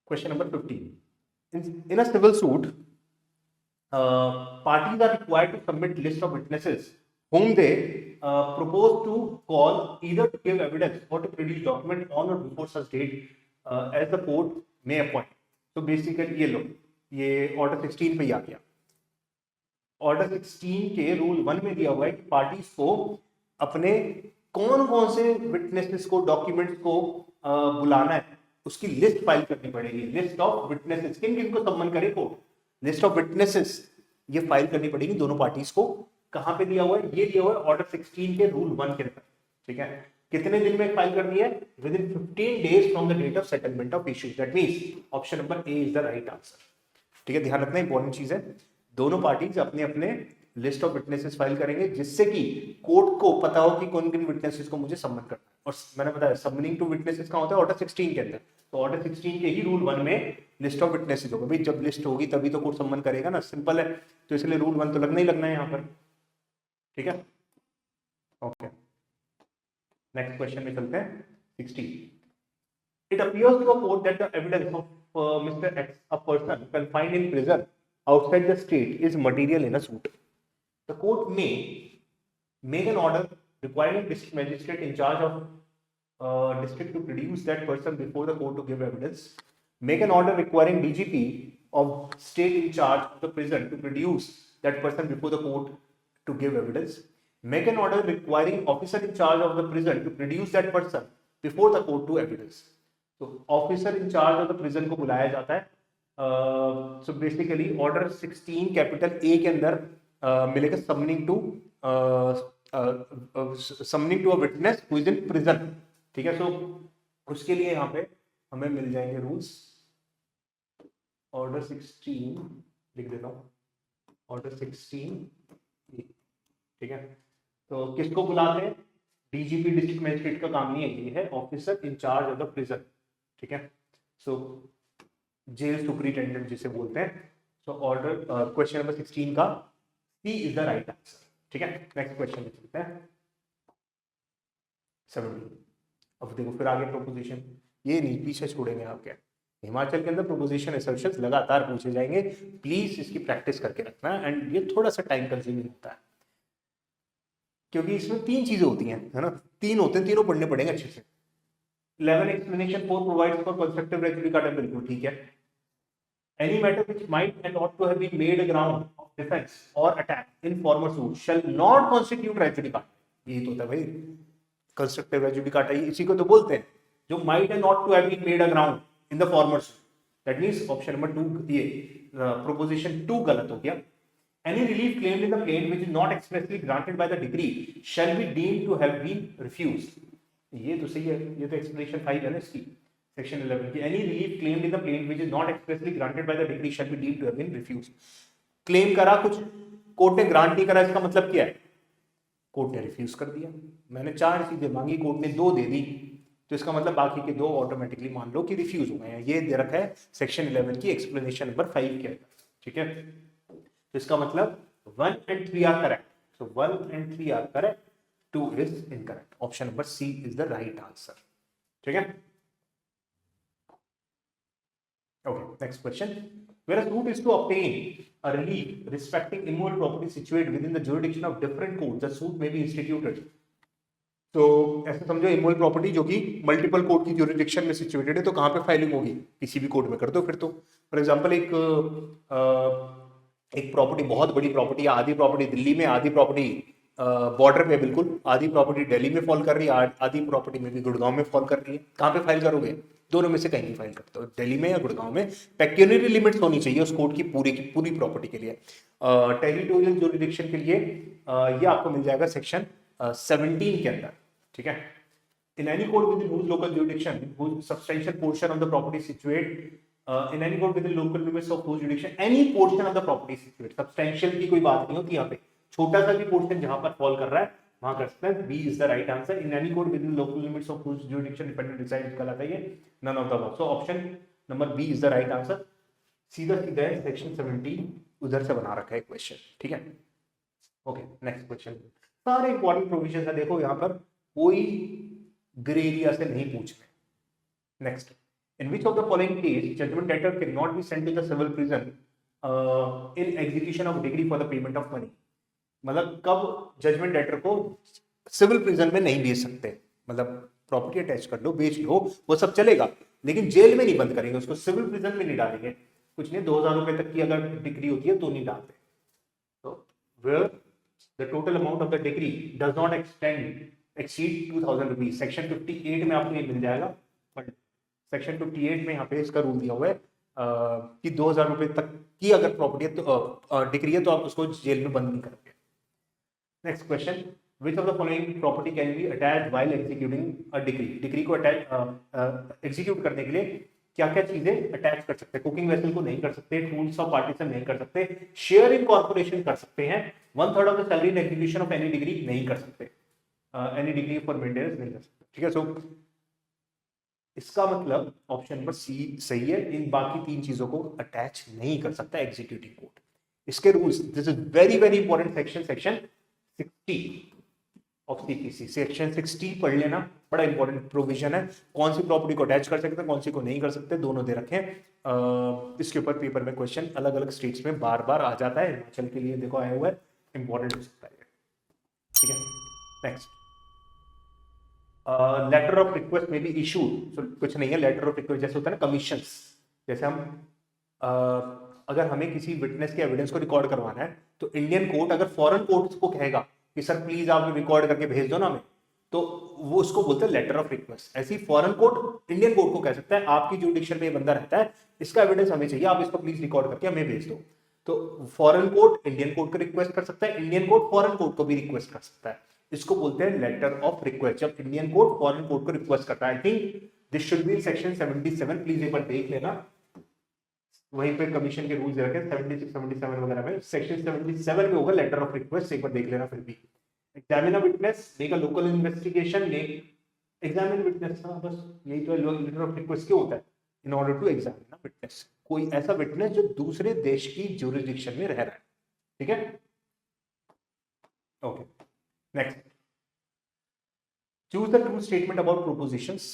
question number 15, in a civil suit parties are required to submit list of witnesses whom they propose to call either to give evidence or to produce document on or before such date as the court may appoint. तो बेसिकली ये लो, ये ऑर्डर 16 पे ही आ गया। ऑर्डर 16 के रूल 1 में दिया हुआ है कि पार्टीज को अपने कौन कौन से विटनेसेस को, डॉक्यूमेंट्स को बुलाना है, उसकी लिस्ट फाइल करनी पड़ेगी। लिस्ट ऑफ विटनेसेस, किन किन को सम्मन करे कोर्ट, लिस्ट ऑफ विटनेसेस ये फाइल करनी पड़ेगी दोनों पार्टीज को। कहां पे दिया हुआ है, ये दिया हुआ है ऑर्डर 16 के रूल 1 के अंदर, ठीक है। कितने दिन में फाइल करनी है, within 15 days from the date of settlement of issues. That means option number A is the right answer, ठीक है। ध्यान रखना, इंपॉर्टेंट चीज है। दोनों पार्टीज अपने अपने लिस्ट ऑफ विटनेसेस फाइल करेंगे, जिससे कि कोर्ट को पता हो कि कौन किन विटनेसेस को मुझे सम्मन करना है। और मैंने बताया सबमिनिंग टू विटनेसेस का होता है ऑर्डर 16 के अंदर, तो ऑर्डर 16 के ही रूल 1 में लिस्ट ऑफ विटनेसेस होगा। भाई जब लिस्ट होगी तभी तो कोर्ट सम्मन करेगा ना, सिंपल है। तो इसलिए रूल 1 तो लगना ही लगना है यहाँ पर, ठीक है। ओके, नेक्स्ट क्वेश्चन में चलते हैं। 16, it appears to a court that the evidence of Mr. X, a person confined in prison outside the state, is material in a suit. The court may make an order requiring district magistrate in charge of district to produce that person before the court to give evidence. Make an order requiring DGP of state in charge of the prison to produce that person before the court to give evidence. Make an order requiring officer in charge of the prison to produce that person before the court to evidence. तो officer in charge of the prison को बुलाया जाता है। So basically order 16 capital A के अंदर मिलेगा summoning to a witness who is in prison, ठीक है। सो उसके लिए यहाँ पे हमें मिल जाएंगे रूल्स। ऑर्डर 16 लिख देता हूँ, ऑर्डर 16, ठीक है। तो किसको बुलाते हैं, डीजीपी डिस्ट्रिक्ट मजिस्ट्रेट का काम नहीं है, ये है officer in charge of the prison, ठीक है। सो जेल सुपरिटेंडेंट जिसे बोलते हैं। सो ऑर्डर क्वेश्चन नंबर 16 का सी इज द राइट आंसर, ठीक है। नेक्स्ट क्वेश्चन में चलते हैं 17। अब देखो फिर आगे प्रोपोजिशन, ये नहीं पीछे छोड़ेंगे आपके। हिमाचल के अंदर प्रोपोजिशन असर्शंस लगातार पूछे जाएंगे, प्लीज इसकी प्रैक्टिस करके रखना। एंड ये थोड़ा सा टाइम कंज्यूमिंग होता है, क्योंकि इसमें 3 चीजें होती हैं, है ना, 3 होते हैं, तीनों पढ़ने पड़ेंगे अच्छे से। 11 explanation 4 provides for constructive reciprocata, बिल्कुल ठीक है। Any matter which might and ought to have been made a ground of defense or attack in former suit shall not constitute reciprocata। यही तो होता है भाई constructive reciprocata, इसी को तो बोलते हैं, जो might and ought to have been made a ground in the former suit। That means option number 2, ये proposition 2 गलत हो गया। Any relief claimed in the plaint which is not expressly granted by the decree shall be deemed to have been refused। ये तो सही है, ये तो एक्सप्लेनेशन 5 है ना इसकी, सेक्शन 11 की। Any relief claimed in the plaint which is not expressly granted by the decree shall be deemed to have been refused. Claim करा कुछ, कोर्ट ने ग्रांट नहीं करा, इसका मतलब क्या है, कोर्ट ने रिफ्यूज कर दिया। मैंने 4 चीजें मांगी, कोर्ट ने 2 दे दी, तो इसका मतलब बाकी के 2 ऑटोमेटिकली मान लो कि रिफ्यूज हो गए हैं। ये दे रखा है सेक्शन 11 की एक्सप्लेनेशन नंबर 5 के अंदर, ठीक है। तो इसका मतलब 1 and 3 are correct, so 1 and 3 are correct, 2 is incorrect. Option number C is the right answer. ठीक है? Okay, next question. Where a suit is to obtain a relief respecting immovable property situated within the jurisdiction of different courts, the suit may be instituted. तो ऐसे समझो इमोबल प्रॉपर्टी जो कि मल्टीपल कोर्ट की ज्यूरिडिक्शन में सिचुएटेड है, तो कहाँ पे फाइलिंग होगी, किसी भी कोर्ट में कर दो फिर तो। फॉर एग्जांपल एक प्रॉपर्टी, बहुत बड़ी प्रॉपर्टी, आधी प्रॉपर्टी दिल्ली में, आधी प्रॉपर्टी बॉर्डर पे, बिल्कुल आधी प्रॉपर्टी दिल्ली में फॉल कर रही है, आधी प्रॉपर्टी में भी गुड़गांव में फॉल कर रही है। कहाँ पे फाइल करोगे, दोनों में से कहीं भी फाइल करते हो, दिल्ली में या गुड़गांव में। पेक्यूनियरी लिमिट्स होनी चाहिए उस कोर्ट की पूरी प्रॉपर्टी के लिए। टेरिटोरियल ज्यूरिडिक्शन के लिए ये आपको मिल जाएगा सेक्शन 17 के अंदर, ठीक है। in any court within whose local jurisdiction whose substantial portion of the property situate in any court within local limits of whose jurisdiction any portion of the property situate substantial की कोई बात नहीं होती यहाँ पे, छोटा सा भी पोर्शन जहां पर फॉल कर रहा है वहां कर सकते हैं। B is the right answer. In any court within local limits of which jurisdiction defendant resides कहलाता है ये, none of the above. So option number B is the right answer. सीधा सीधा है, सेक्शन 17 उधर से बना रखा है क्वेश्चन, ठीक है। ओके नेक्स्ट क्वेश्चन, सारे इंपॉर्टेंट प्रोविजन है, देखो यहाँ पर कोई ग्रे एरिया से नहीं पूछ रहे। Next, in which of the following case judgment debtor can not be sent to the civil prison in execution of decree for the payment of money. मतलब कब जजमेंट डेटर को सिविल प्रिजन में नहीं भेज सकते, मतलब प्रॉपर्टी अटैच कर लो, बेच लो, वो सब चलेगा, लेकिन जेल में नहीं बंद करेंगे उसको, सिविल प्रिजन में नहीं डालेंगे। कुछ नहीं, 2000 रुपए तक की अगर डिग्री होती है तो नहीं डालते। तो where the total amount of the decree does not exceed 2000 rupees, section 58 में आपको ये मिल जाएगा। बट सेक्शन 58 में यहाँ पे इसका रूल दिया हुआ है कि 2000 रुपए तक की अगर प्रॉपर्टी है तो डिग्री है तो आप उसको जेल में बंद नहीं करोगे। Next question, which of the following property can be attached while executing a decree? Degree को अटैच एग्जीक्यूट करने के लिए क्या क्या चीजें अटैच कर सकते हैं? कुकिंग वेसल को नहीं कर सकते, टूल्स ऑफ पार्टीशन नहीं कर सकते, शेयर इन कॉर्पोरेशन कर सकते हैं, 1/3 of the salary in execution of any degree नहीं कर सकते, एनी डिग्री फॉर मेंटेनेंस नहीं कर सकते, ठीक है। सो इसका मतलब ऑप्शन नंबर सी सही है, इन बाकी तीन चीजों को अटैच नहीं कर सकता एग्जीक्यूटिव कोर्ट। इसके rules, this is very very important section, section 60 of CPC, section 60 पढ़ लेना, बड़ा इंपॉर्टेंट प्रोविजन है। कौन सी प्रॉपर्टी को अटैच कर सकते हैं, कौन सी को नहीं कर सकते, दोनों दे रखे हैं। इसके ऊपर पेपर में क्वेश्चन अलग अलग स्टेट्स में बार बार आ जाता है, हिमाचल के लिए देखो आया हुआ है, इंपॉर्टेंट हो सकता है, ठीक है। नेक्स्ट, लेटर ऑफ रिक्वेस्ट में भी इशूड, कुछ नहीं है, लेटर ऑफ रिक्वेस्ट जैसे होता है ना कमीशंस, जैसे हम अगर हमें किसी विटनेस के एविडेंस को रिकॉर्ड करवाना है तो इंडियन कोर्ट अगर फॉरेन कोर्ट को कहेगा कि सर प्लीज आप रिकॉर्ड करके भेज दो ना हमें, तो वो उसको बोलते हैं लेटर ऑफ रिक्वेस्ट। ऐसी फॉरेन कोर्ट इंडियन कोर्ट को कह सकता है आपकी जुडिक्शन में बंदा रहता है, इसका एविडेंस हमें चाहिए, आप इसको प्लीज रिकॉर्ड करके हमें भेज दो। तो फॉरेन कोर्ट इंडियन कोर्ट को रिक्वेस्ट कर सकता है, इंडियन कोर्ट फॉरेन कोर्ट को भी रिक्वेस्ट कर सकता है, इसको बोलते हैं लेटर ऑफ रिक्वेस्ट। जब इंडियन कोर्ट फॉरेन कोर्ट को रिक्वेस्ट करता है, I think this should be section 77, please एक बार देख लेना, वहीं पे कमीशन के रूल्स रखे 76 77 वगैरह में, सेक्शन 77 में होगा लेटर ऑफ रिक्वेस्ट, एक बार देख लेना। फिर भी examine a witness, make a local investigation, make examine witness, बस यही तो लेटर ऑफ रिक्वेस्ट क्यों होता है, in order to examine a witness, कोई ऐसा विटनेस जो दूसरे देश की ज्यूरिसडिक्शन में रह रहा है, ठीक है। Okay next, choose the true statement about propositions.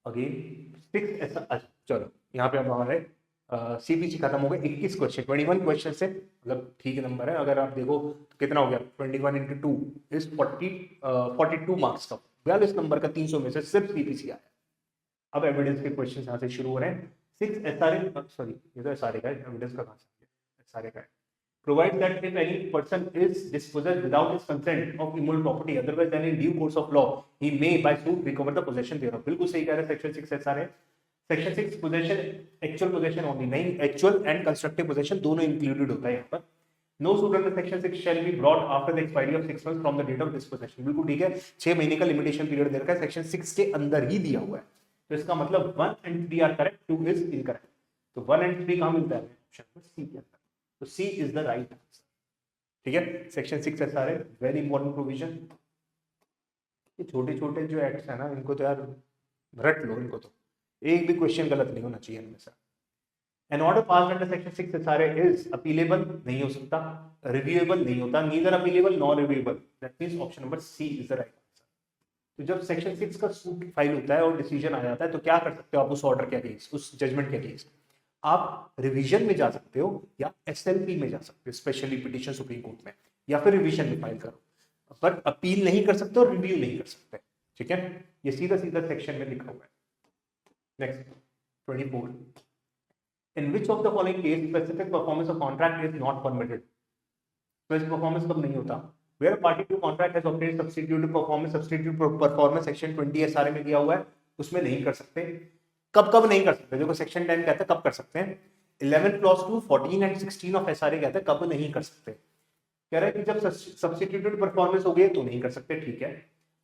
Again 6 ऐसा, चलो यहाँ पे अब हमारे सीपीसी खत्म हो गया, 21 क्वेश्चन, 21 क्वेश्चन से, मतलब ठीक नंबर है। अगर आप देखो तो कितना हो गया, 21 into 2 इज 42 मार्क्स का, 42 नंबर का 300 में से सिर्फ सीपीसी आया। अब एविडेंस के क्वेश्चन यहाँ से शुरू हो रहे हैं। 6 एसआरए, सॉरी ये तो एसआरए का है, एविडेंस का कहाँ से, एसआरए का है। Provide that if any person is dispossessed without his consent of immovable property otherwise than in due course of law he may by suit recover the possession thereof. बिल्कुल सही कह रहे हैं, section 6 SRA. Section 6 possession, actual possession only, नहीं एक्चुअल एंड कंस्ट्रक्टिव पोजेशन दोनों इंक्लूडेड होता है यहाँ पर। No suit under section 6 shall be brought after the expiry of 6 months from the date of disposition. बिल्कुल ठीक है, 6 महीने का लिमिटेशन पीरियड दे रखा है, सेक्शन 6 के अंदर ही दिया हुआ है। तो इसका मतलब 1 and 3 are correct, 2 is incorrect. तो 1 and 3 कहाँ मिलता है, ऑप्शन नंबर सी के अंदर, तो सी इज द राइट आंसर, ठीक है। Section 6 SRA very important provision. ये छोटे छोटे जो एक्ट्स है ना, इनको तो यार रट लो, इनको तो एक भी क्वेश्चन गलत नहीं होना चाहिए इनमें से। An order pass under section 6 SRA is appealable, नहीं हो सकता, रिव्यूएबल नहीं होता, neither appealable nor reviewable, that means option number C is the right answer. तो जब सेक्शन 6 का सूट फाइल होता है और डिसीजन आ जाता है तो क्या कर सकते हो आप उस ऑर्डर के अगेंस्ट, उस जजमेंट के अगेंस्ट? आप रिवीजन में जा सकते हो या एसएलपी में जा सकते हो, स्पेशली पिटीशन सुप्रीम कोर्ट में, या फिर रिवीजन में फाइल करो, बट अपील नहीं कर सकते और रिव्यू नहीं कर सकते, ठीक है। ये सीधा सीधा सेक्शन में लिखा हुआ है। Next, 24. In which of the following case specific performance of contract is not permitted? Specific performance कब नहीं होता? Where a party to contract has obtained substitute performance, substitute performance section 20 SRA में दिया हुआ है, उसमें नहीं कर सकते। कब कब नहीं कर सकते? देखो सेक्शन 10 कहता है कब कर सकते हैं, 11 clause 2, 14 and 16 ऑफ SRA कहता है कब नहीं कर सकते। कह रहा है कि जब सब्स्टिट्यूटेड परफॉर्मेंस हो गई तो नहीं कर सकते, ठीक है।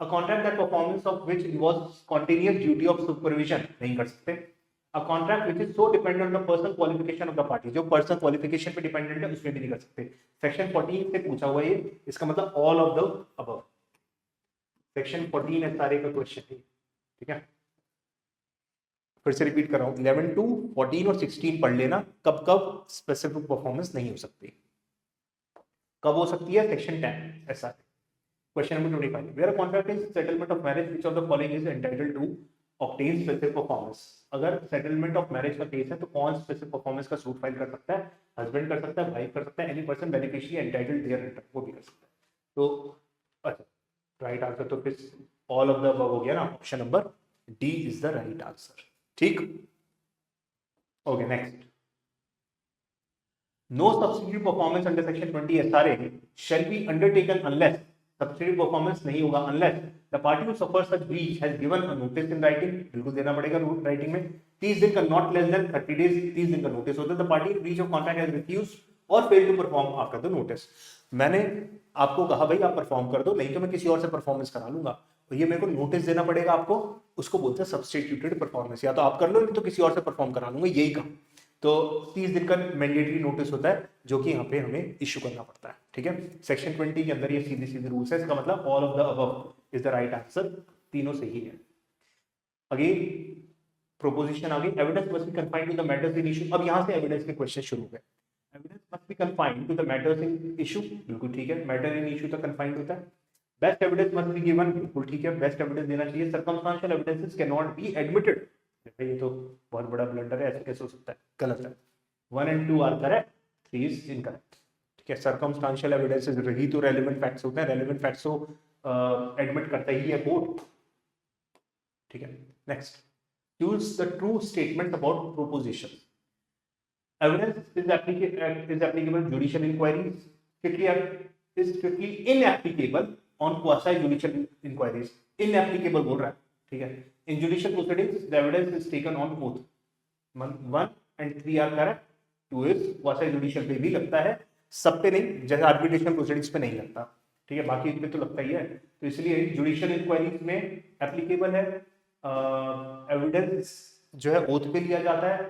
A contract that performance of which involves continuous duty of supervision नहीं कर सकते। A contract which is so dependent on the personal qualification of the party, जो पर्सनल क्वालिफिकेशन पे डिपेंडेंट है उसमें भी नहीं कर सकते। सेक्शन 14 से पूछा हुआ ये, इसका मतलब all of the above. Section 14 है सारे का क्वेश्चन है, ठीक है। फिर से रिपीट कर रहा हूं, 11 टू 14 और 16 पढ़ लेना, कब कब स्पेसिफिक परफॉर्मेंस नहीं हो सकती, कब हो सकती है, सेक्शन 10 ऐसा। Question number 25, where a contract is settlement of marriage which of the following is entitled to obtain specific performance. अगर सेटलमेंट ऑफ मैरिज का केस है तो कौन स्पेसिफिक परफॉर्मेंस का सूट फाइल कर सकता है, हस्बैंड कर सकता है, वाइफ कर सकता है, any person beneficiary entitled thereunder, वो भी कर सकता है। तो अच्छा, राइट आंसर तो फिर ऑल ऑफ द अबव हो गया ना, option number D is the right answer, ठीक। Okay next, no substitute performance under section 20 SRA shall be undertaken unless, substitute performance नहीं होगा unless the party who suffers such breach has given a notice in writing, बिल्कुल देना पड़ेगा राइटिंग में, 30 दिन का, not less than 30 days, 30 दिन का नोटिस होता है, the party in breach of contract has refused or failed to perform after the notice। मैंने आपको कहा भाई आप परफॉर्म कर दो, नहीं तो मैं किसी और से परफॉर्मेंस करा लूंगा, तो ये मेरे को नोटिस देना पड़ेगा आपको, उसको बोलते हैं सब्स्टिट्यूटेड परफॉर्मेंस, या तो आप कर लो नहीं तो किसी और से परफॉर्म करा लूंगा, यही कहा। तो 30 दिन का मैंडेटरी नोटिस होता है जो कि यहाँ पे हमें इश्यू करना पड़ता है, ठीक है। सेक्शन 20 के अंदर ये सीधे सीधे रूल्स है, इसका मतलब all of the above is the right answer, तीनों सही है। अगेन प्रोपोजिशन आ गई, evidence must be confined to the matters in issue. अब यहाँ से एविडेंस के क्वेश्चन शुरू हुए। Evidence must be confined to the matters in issue, बिल्कुल ठीक है, मैटर इन इशू तक कन्फाइंड होता है। Best evidence must be given, बिल्कुल ठीक है, बेस्ट एविडेंस देना चाहिए। Circumstantial evidences can not be admitted, ये तो बहुत बड़ा ब्लंडर है, ऐसे कैसे हो सकता है, गलत है। 1 and 2 are correct, 3 is incorrect, ठीक है। सर्कमस्टेंशियल एविडेंसेस रही तो रेलेवेंट फैक्ट्स होते हैं, रेलेवेंट फैक्ट्स को एडमिट करता ही है कोर्ट, ठीक है। Next, use the true statement about proposition. Evidence is applicable judicial inquiries, strictly inapplicable on quasi judicial inquiries, inapplicable बोल रहा है, ठीक है। In judicial proceedings, the evidence is taken on oath. 1 and 3 are correct. 2 is quasi judicial पे भी लगता है, सब पे नहीं, जैसे आर्बिट्रेशन प्रोसीडिंग्स पे नहीं लगता, ठीक है, बाकी पे तो लगता ही है। तो इसलिए जुडिशियल इंक्वायरीज में एप्लीकेबल है, एविडेंस जो है ओथ पे लिया जाता है।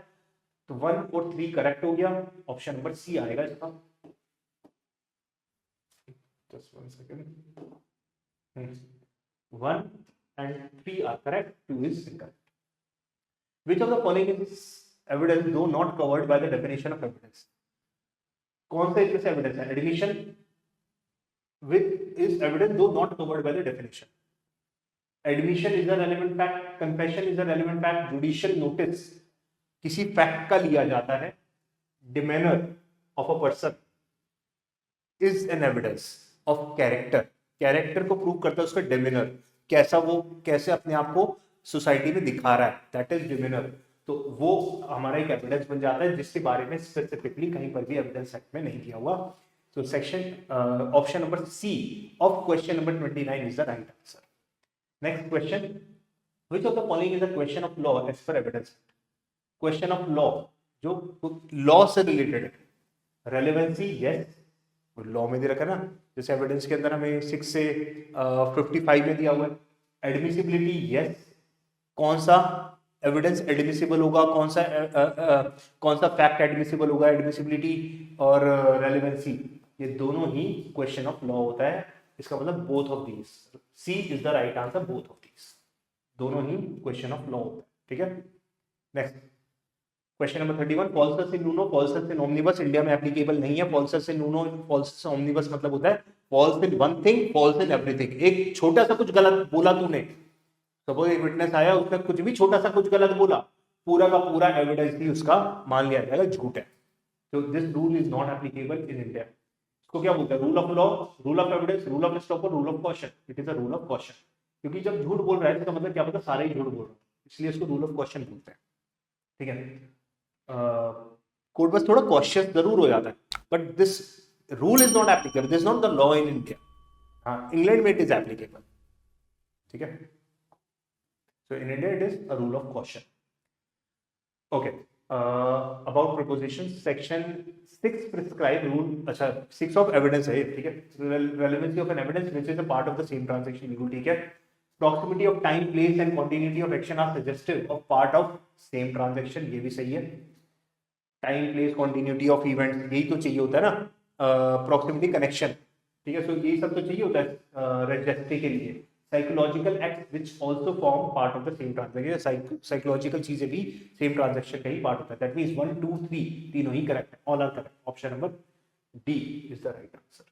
तो 1 और 3 करेक्ट हो गया, ऑप्शन नंबर सी आएगा इसका। Just 1 second. 1 and 3 are correct, 2 is incorrect. Which of the following is evidence though not covered by the definition of evidence? कौन सा इसमें से एविडेंस है? Admission with is evidence though not covered by the definition. Admission is a relevant fact, confession is a relevant fact, judicial notice किसी फैक्ट का लिया जाता है, demeanor of a person is an evidence of character, character को प्रूव करता है उसका demeanor, कैसा वो कैसे अपने आप को सोसाइटी में दिखा रहा है, दैट इज demeanor। तो वो हमारा एक एविडेंस बन जाता है जिसके बारे में स्पेसिफिकली कहीं पर भी एविडेंस एक्ट में नहीं दिया हुआ। तो section option number C of question number 29 is the right answer. Next question, which of the following is a question of law as per evidence? Question of law जो लॉ से रिलेटेड है, रेलेवेंसी यस, लॉ में दे रखा है ना, जैसे एविडेंस के अंदर हमें 6 से 55 में दिया हुआ है। एडमिसिबिलिटी यस, कौन सा एविडेंस एडमिसिबल होगा, कौन सा फैक्ट एडमिसिबल होगा, एडमिसिबिलिटी और रेलेवेंसी, ये दोनों ही क्वेश्चन ऑफ लॉ होता है। इसका मतलब both of these, C is the right answer, both of these, दोनों ही क्वेश्चन ऑफ लॉ होता है, ठीक है। नेक्स्ट क्वेश्चन नंबर 31, पॉल्सस इन नूनो पॉल्सस इन ओमनिबस इंडिया में एप्लीकेबल नहीं है। पॉल्सस इन नूनो पॉल्सस ओमनिबस मतलब होता है falls in one thing falls in everything. एक छोटा सा कुछ गलत बोला तूने, सपोज एक विटनेस आया उसने कुछ भी छोटा सा कुछ गलत बोला, पूरा का पूरा एविडेंस भी उसका मान लिया जाएगा झूठ है। तो this rule is not applicable in India. इसको क्या बोलते हैं? Rule of law, rule of evidence, rule of stopper, rule of caution. It is a rule of caution, क्योंकि जब झूठ बोल रहा है इसका मतलब क्या पता सारे ही झूठ बोल रहे हैं, इसलिए इसको रूल ऑफ कॉशन बोलते हैं, ठीक है। कोर्ट बस थोड़ा कॉशियस जरूर हो जाता है, but this rule is not applicable, this not the law in India. हाँ, इंग्लैंड में इट इज एप्लीकेबल, ठीक है। So in India it is a rule of caution. Okay. About prepositions, section 6 prescribe rule, अच्छा 6 of evidence है, ठीक है। Relevancy of an evidence which is a part of the same transaction, बिल्कुल ठीक है। proximity of time, place and continuity of action are suggestive of part of same transaction, ये भी सही है। Time, place, continuity of events, यही तो चाहिए होता है ना, proximity connection, ठीक है। सो यही सब तो चाहिए होता है रजिस्ट्री के लिए। Psychological act which also form part of the same transaction, psychological चीजें भी सेम ट्रांजेक्शन का ही पार्ट होता है। दैट मीन्स 1 2 3 तीनों ही करेक्ट है, all are correct. Option number D is the right answer.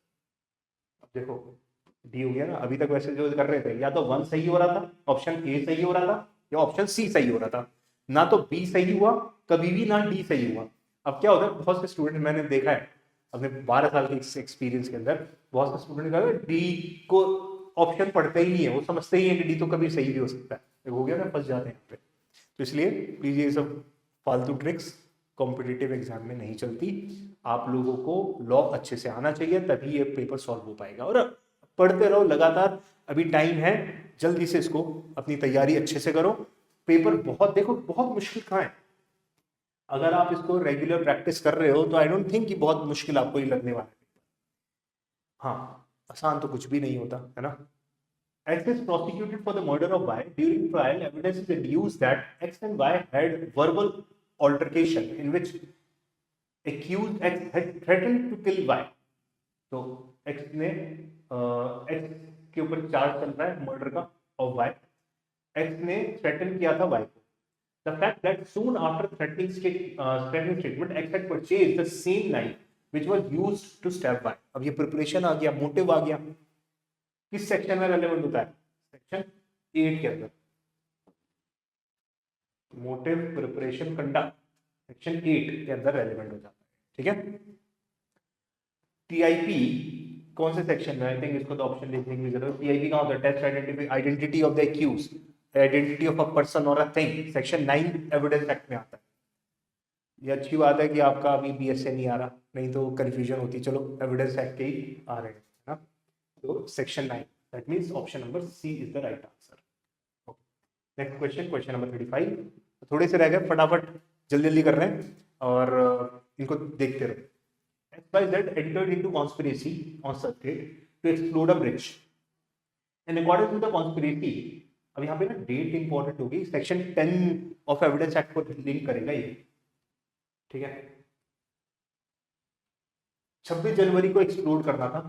अब देखो डी हो गया ना, अभी तक वैसे जो कर रहे थे या तो 1 सही हो रहा था, ऑप्शन ए सही हो रहा था, या ऑप्शन सी सही हो रहा था, ना तो बी सही हुआ कभी भी, ना डी सही हुआ। अब क्या होता है, बहुत से स्टूडेंट मैंने देखा है अपने 12 साल के एक्सपीरियंस के अंदर, बहुत से स्टूडेंट का डी को ऑप्शन पढ़ते ही नहीं है, वो समझते ही है कि डी तो कभी सही भी हो सकता है, हो गया ना, फंस जाते हैं यहाँ पे। तो इसलिए प्लीज ये सब फालतू ट्रिक्स कॉम्पिटिटिव एग्जाम में नहीं चलती। आप लोगों को लॉ अच्छे से आना चाहिए, तभी ये पेपर सॉल्व हो पाएगा। और पढ़ते रहो लगातार, अभी टाइम है, जल्दी से इसको अपनी तैयारी अच्छे से करो। पेपर बहुत, देखो बहुत मुश्किल कहाँ है, अगर आप इसको रेगुलर प्रैक्टिस कर रहे हो तो आई डोंट थिंक कि बहुत मुश्किल आपको ही लगने वाला है। हाँ, आसान तो कुछ भी नहीं होता है ना। X is prosecuted for the murder of Y. During trial, evidence is adduced that X and Y had verbal altercation in which accused X had threatened to kill Y. तो X ने X के ऊपर चार्ज चल रहा है मर्डर का ऑफ Y. X ने थ्रेटन किया था Y को. The fact that soon after threatening statement, X had purchased the same knife which was used to stab Y. अब ये प्रिपरेशन आ गया, मोटिव आ गया, किस सेक्शन में रेलेवेंट होता है, सेक्शन 8 के अंदर। मोटिव, प्रिपरेशन, कंडक्ट सेक्शन 8 के अंदर रेलेवेंट हो जाता है, ठीक है। टीआईपी कौन से सेक्शन में, आई थिंक इसको तो ऑप्शन लिखने की जरूरत। टीआईपी कहाँ होता है, test identity of the accused, identity of a person और a thing, section 9 evidence act में आता है। ये अच्छी बात है कि आपका अभी बीएसए नहीं आ रहा, नहीं तो कंफ्यूजन होती। चलो एविडेंस एक्ट के ही आ रहे हैं ना, तो section 9, that means option number C is the right answer. Next question, question number 35। थोड़े से रह गए, फटाफट जल्दी जल्दी कर रहे हैं और इनको देखते रहो। XYZ entered into conspiracy on circuit to explode a bridge. In accordance with the conspiracy, अब यहाँ पे ना डेट इंपॉर्टेंट होगी, सेक्शन 10 ऑफ एविडेंस एक्ट को लिंक करेगा ये, ठीक है। 26 जनवरी को एक्सप्लोड करना था।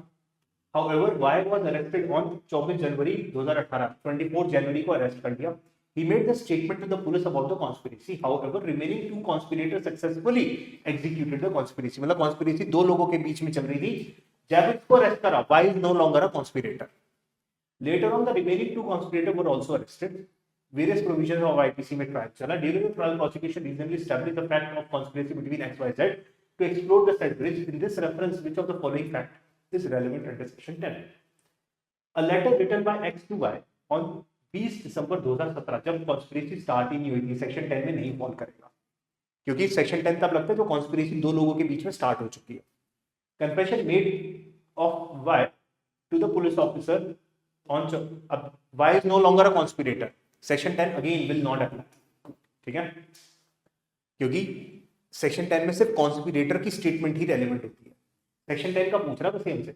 However, Y was arrested on 24 जनवरी 2018. 24 जनवरी को अरेस्ट कर दिया। He made the statement to the police about the conspiracy. However, remaining 2 conspirators successfully executed the conspiracy. मतलब conspiracy 2 लोगों के बीच में चल रही थी, जब इसको अरेस्ट करा, Y is no longer a conspirator. Later on, the remaining 2 conspirators were also arrested. Various provisions of IPC में trial चला. During the trial, prosecution reasonably established the fact of conspiracy between XYZ to explode the said bridge. In this reference, which of the following fact is relevant under section 10? A letter written by X to Y on 20 दिसंबर 2017, जब कॉन्स्पिरेसी स्टार्ट ही नहीं हुई थी, सेक्शन 10 में नहीं फॉल करेगा, क्योंकि सेक्शन 10 तब लगता है जो कॉन्स्पिरेसी 2 लोगों के बीच में स्टार्ट हो चुकी है। Confession made of Y to the police officer on, अब Y is no longer a conspirator, section 10 again will not apply, ठीक है, क्योंकि सेक्शन 10 में सिर्फ कॉन्स्पिरेटर की स्टेटमेंट ही रेलेवेंट होती है। सेक्शन 10 का पूछ रहा था सेम से।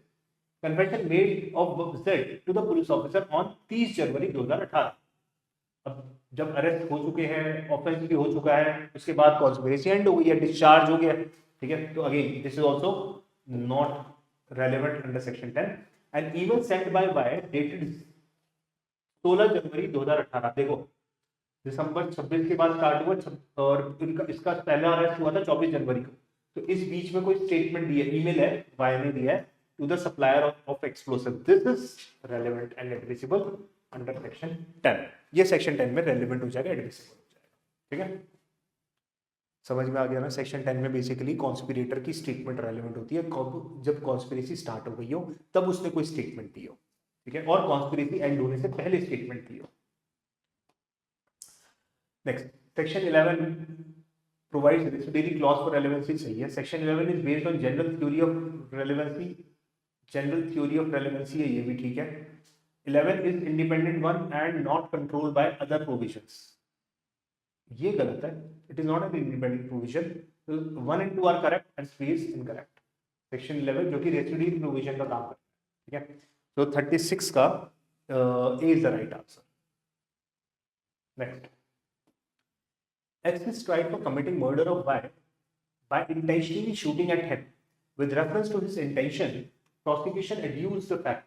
Confession made of Z to the police officer on 30 January 2018। अब जब अरेस्ट हो चुके हैं, ऑफेंस भी हो चुका है, उसके बाद कॉन्स्पिरेसी एंड हो गई है, डिस्चार्ज हो गया, ठीक है। तो again this is also not relevant under section 10। And email send by Y dated 16 January 2018। देखो दिसंबर 26 के बाद स्टार्ट हुआ और इनका इसका पहला अरेस्ट हुआ था 24 जनवरी को। तो इस बीच में कोई स्टेटमेंट दी है, ईमेल है, Y ने दिया है to the supplier of explosive. This is relevant and admissible under section 10. ये section 10 में relevant हो जाएगा, admissible हो जाएगा, ठीक है। समझ में आ गया ना। सेक्शन 10 में बेसिकली कॉन्स्पिरेटर की स्टेटमेंट रेलेवेंट होती है, जब कॉन्स्पिरेसी स्टार्ट हो गई हो तब उसने कोई स्टेटमेंट दी हो, ठीक है, और कॉन्स्पिरेसी एंड होने से पहले स्टेटमेंट दी हो। Next, section 11 provides reciprocity clause for relevancy, सही है। Section 11 is based on general theory of relevancy, general theory of relevancy है, ये भी ठीक है। 11 is independent one and not controlled by other provisions, ये गलत है, it is not an independent provision. 1 and 2 are correct and 3 is incorrect. Section 11 जो कि रेसिड्यूअल प्रोविजन का काम करता है, ठीक है। तो 36 का A is the right answer. Next, X is tried for committing murder of Y by intentionally shooting at him. With reference to his intention, prosecution adduced the fact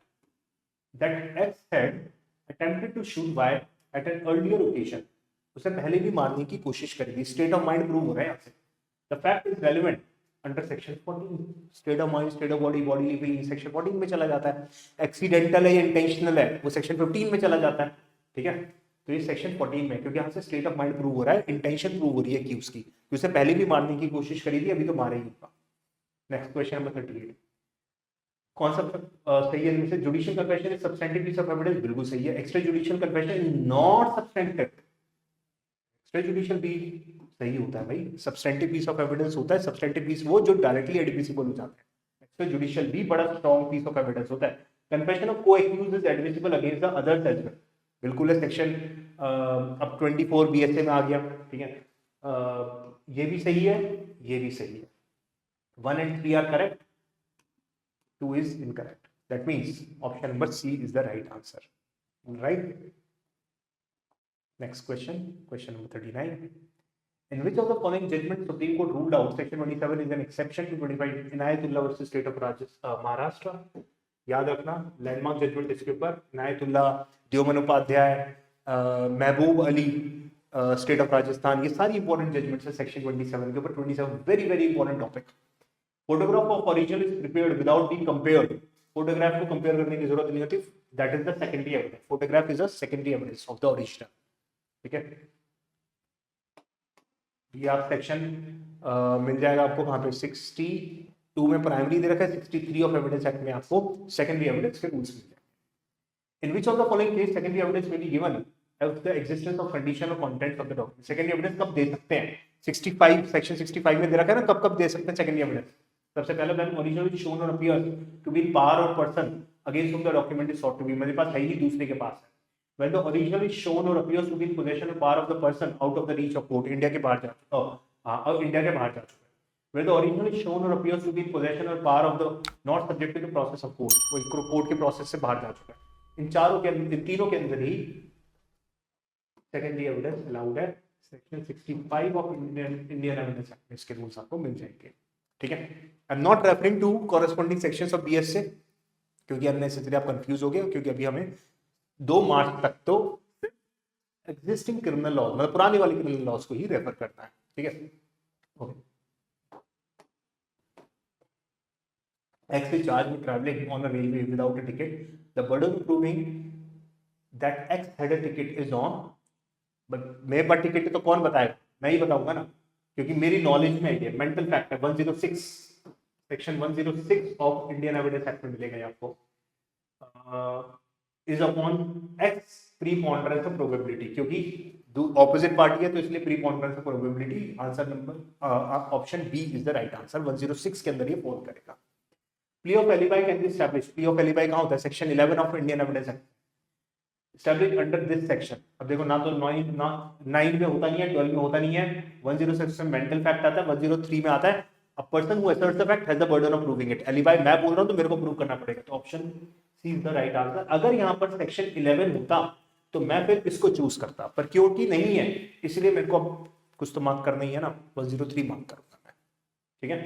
that X had attempted to shoot Y at an earlier occasion. उसे पहले भी मारने की कोशिश करी थी. स्टेट ऑफ माइंड प्रूव हो रहा है यहाँ से. The fact is relevant under section 14. State of mind, state of body, body feeling section 14 में चला जाता है. एक्सीडेंटल है या इंटेंशनल है वो सेक्शन 15 में चला जाता है. ठीक है, तो ये सेक्शन 14 में, क्योंकि यहाँ से स्टेट ऑफ माइंड प्रूव हो रहा है, इंटेंशन प्रूव हो रही है कि उसकी, कि उसे पहले भी मारने की कोशिश करी थी, अभी तो मारे ही होगा. Next question number 38. कौन सा सही है इनमें से? Judicial confession is substantive piece of evidence. बिल्कुल सही है. Extra judicial confession is not substantive. Extra judicial भी सही होता है भाई. सब्सटेंटिव पीस ऑफ एविडेंस होता है. सब्सटेंटिव पीस वो जो डायरेक्टली एडमिसिबल हो जाता है. एक्स्ट्रा जुडिशियल भी बड़ा स्ट्रॉन्ग पीस ऑफ एविडेंस होता है. Confession of co accused is admissible against the others as well. बिल्कुल है. सेक्शन अब 24 बीएसए में आ गया. ठीक है, ये भी सही है, ये भी सही है. 1 and 3 are correct, 2 is incorrect. That means option number C is the right answer. Right? Next question, question number 39. In which of the following judgments Supreme Court ruled out section 27 is an exception to 25? Inayatullah versus State of Maharashtra. याद रखना, लैंडमार्क जजमेंट इसके ऊपर. इनायतुल्ला, द्योमन उपाध्याय, महबूब अली, स्टेट ऑफ राजस्थान, ये सारी इंपॉर्टेंट जजमेंट्स है सेक्शन 27 के ऊपर. 27 very very important topic. Photograph of original is prepared without being compared. Photograph को कंपेयर करने की जरूरत नहीं होती. That is the secondary evidence. Photograph is a secondary evidence of the original. ठीक है, ये आप सेक्शन मिल जाएगा आपको कहाँ पे? 62 में प्राइमरी दे रखा है. 63 ऑफ एविडेंस एक्ट में आपको सेकेंडरी एविडेंस के रूल्स मिल जाएंगे. In which of the following case secondary evidence will be given of the existence of condition or content of the document. Secondary evidence कब दे सकते हैं? 65 सेक्शन 65 में दे रखा है ना, कब कब दे सकते हैं सेकेंडरी एविडेंस. सबसे पहले when original is shown or appears to be in power or person against whom the document is sought to be. मेरे पास है ही, दूसरे के पास है. When the original is shown or appears to be in possession or power of the person out of the reach of court. India के बाहर जा चुका, इंडिया के बाहर जा चुका है. When the original is shown or appears to be in possession or power of the not subject to the process of court. वो कोर्ट के प्रोसेस से बाहर जा चुका है. इन चारों के अंदर, इन तीनों के अंदर ही सेकेंडरी एविडेंस अलाउड है. Section 65 of Indian evidence act में इसके रूल्स आपको मिल जाएंगे. ठीक है, I am not referring to corresponding sections of BSA, क्योंकि अननेसेसरी आप कंफ्यूज हो गए, क्योंकि अभी हमें 2 मार्च तक तो एग्जिस्टिंग क्रिमिनल लॉ, मतलब पुरानी वाली क्रिमिनल लॉज को ही रेफर करना है. ठीक है, okay. X is charged with traveling on a railway without a ticket. The burden of proving that X had a ticket is on. But मेरे पास टिकट है तो कौन बताएगा? मैं ही बताऊंगा ना, क्योंकि मेरी नॉलेज में है. मेंटल फैक्ट है. 106 section 106 of Indian evidence act में मिलेगा आपको. Is upon X preponderance of probability, क्योंकि ऑपोजिट पार्टी है तो इसलिए preponderance of probability. Answer number option B is the right answer. 106 के अंदर ये फॉल करेगा. Plea of alibi can be established. Plea of alibi कहां होता है? Section 11 of Indian evidence act. Established under this section. अब देखो, ना तो 9 में होता नहीं है, 12 में होता नहीं है. 106 में मेंटल फैक्ट आता है, 103 में आता है a person who assets the fact has the burden of proving it. Alibi मैं बोल रहा हूं तो मेरे को प्रूव करना पड़ेगा. तो option C is the right answer. अगर यहां पर सेक्शन 11 होता तो मैं फिर इसको चूज करता, पर क्योंकि नहीं है इसलिए मेरे को अब कुछ तो मार्क करना ही है ना. 103 मार्क करूंगा मैं. ठीक है,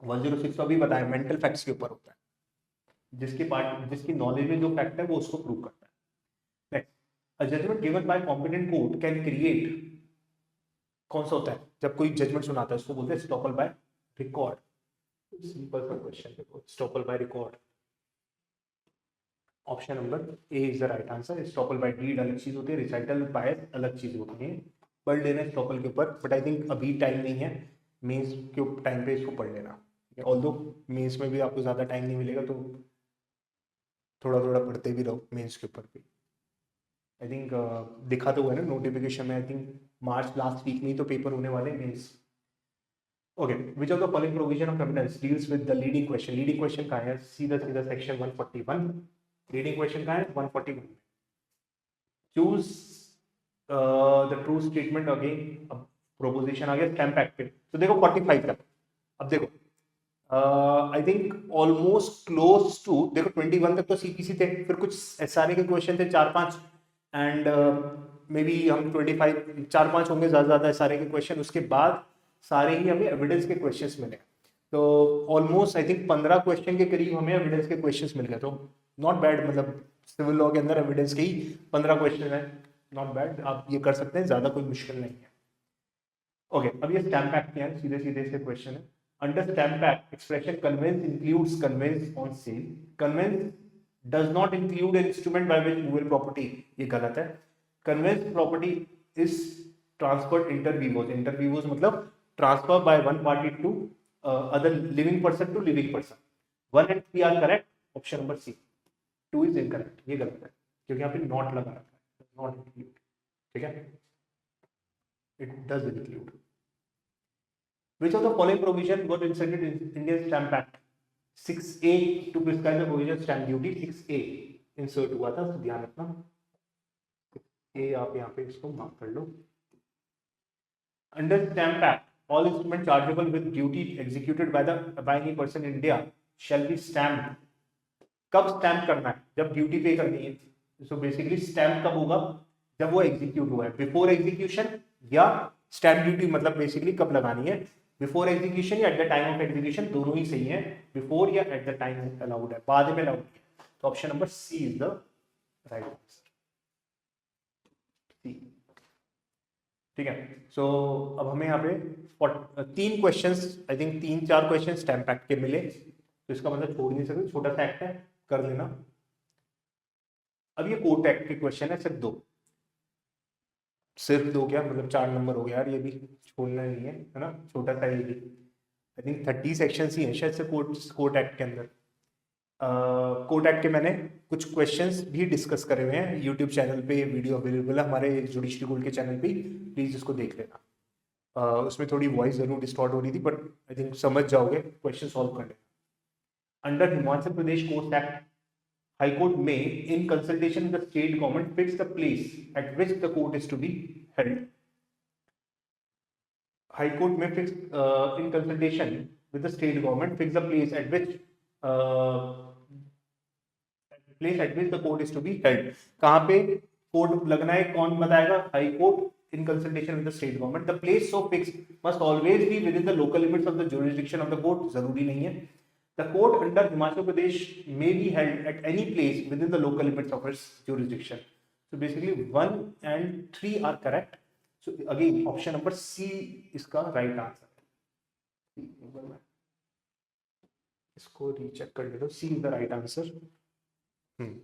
106 अभी बताया मेंटल फैक्ट्स के ऊपर होता है. जिसकी नॉलेज में जो फैक्ट है वो उसको प्रूव करता है. Next, a judgment given by competent court can create. कौन सा होता है जब कोई जजमेंट सुनाता है? उसको बोलते हैं स्टॉपल बाय रिकॉर्ड. सिंपल सा क्वेश्चन देखो, estoppel by record. Option number A is the right answer. Estoppel by deed अलग चीज होती है, रिसाइटल बाय अलग चीज होती है. पढ़ लेना स्टॉपल के ऊपर, बट आई थिंक अभी टाइम नहीं है. मेंस के टाइम पे इसको पढ़ लेना. ऑल्दो मेंस में भी आपको ज़्यादा टाइम नहीं मिलेगा, तो थोड़ा थोड़ा पढ़ते भी रहो मेंस के ऊपर भी. आई थिंक दिखा तो हुआ है ना नोटिफिकेशन में. I think March last week में ही तो पेपर होने वाले mains. Okay, which of the following provision of evidence deals with the leading question. Leading question कहाँ है? सीधा सीधा सेक्शन 141. लीडिंग क्वेश्चन कहाँ है? 141. Choose the true statement. Again अब प्रोपोजिशन आ गया स्टैम्प एक्ट पे. तो देखो 45 तक. अब देखो I think almost close to, देखो 21 तक तो सीपीसी थे, फिर कुछ एसआरए के क्वेश्चन थे 4-5, एंड मे बी हम 25 4-5 होंगे ज़्यादा सारे के क्वेश्चन, उसके बाद सारे ही हमें एविडेंस के क्वेश्चंस मिले। तो ऑलमोस्ट आई थिंक 15 क्वेश्चन के करीब हमें एविडेंस के क्वेश्चंस मिल गए, तो नॉट बैड, मतलब सिविल लॉ के अंदर एविडेंस के ही 15 क्वेश्चन है, नॉट बैड, आप ये कर सकते हैं, ज़्यादा कोई मुश्किल नहीं है। ओके, अब ये स्टैम्प एक्ट के हैं, सीधे सीधे से क्वेश्चन है। Under stamp act expression conveyance includes conveyance on sale, conveyance does not include an instrument by which movable property, ये गलत है। Conveyance property is transferred inter vivos, inter vivos मतलब transfer by one party to other living person to living person. 1 and 3 are correct, option number C. 2 is incorrect, ये गलत है क्योंकि यहाँ पे नॉट लगा रखा है, नॉट इंक्लूड, ठीक है, it does include. Which of the following provision got inserted in Indian Stamp Act? 6A to prescribe the provision stamp duty, 6A insert हुआ था, तो ध्यान रखना। A आप यहाँ पे इसको मार्क कर लो। Under Stamp Act, all instruments chargeable with duty executed by any person in India shall be stamped. कब स्टैम्प करना है? जब ड्यूटी पे करनी है। So basically स्टैम्प कब होगा? जब वो एग्जीक्यूट हुआ है, बिफोर एग्जीक्यूशन या स्टैम्प ड्यूटी मतलब बेसिकली कब लगानी है, बिफोर एग्जीक्यूशन या at the time of execution, दोनों ही सही है, बिफोर या एट द टाइम अलाउड है, बाद में अलाउड है। तो option number C is the right answer, C, ठीक है। सो अब हमें यहाँ पे 3 questions, I think 3-4 question stamp act के मिले, तो इसका मतलब छोड़ नहीं सकते, छोटा सा एक्ट है, कर लेना। अब ये कोर्ट एक्ट के क्वेश्चन है, सिर्फ दो क्या, मतलब 4 नंबर हो गया यार, ये भी छोड़ना नहीं है ना, छोटा सा ये भी, आई थिंक 30 सेक्शन ही है शायद से कोर्ट एक्ट के अंदर। कोर्ट एक्ट के मैंने कुछ क्वेश्चंस भी डिस्कस करे हुए हैं यूट्यूब चैनल पे, वीडियो अवेलेबल है हमारे जुडिशरी गोल्ड के चैनल पे, प्लीज इसको देख लेना। उसमें थोड़ी वॉइस जरूर डिस्टॉर्ट हो रही थी, बट आई थिंक समझ जाओगे, क्वेश्चन सॉल्व कर लेना। Under Himachal Pradesh court act, High Court may, in consultation with the state government, fix the place at which the court is to be held. High Court may fix, in consultation with the state government, fix the place at which the court is to be held. कहाँ पे कोर्ट लगना है, कौन बताएगा? High Court, in consultation with the state government. The place so fixed must always be within the local limits of the jurisdiction of the court. जरूरी नहीं है। The court under Himachal Pradesh may be held at any place within the local limits of its jurisdiction. So basically 1 and 3 are correct. So again option number C इसका right answer है। इसको रीचेक कर ले दो, C is the right answer.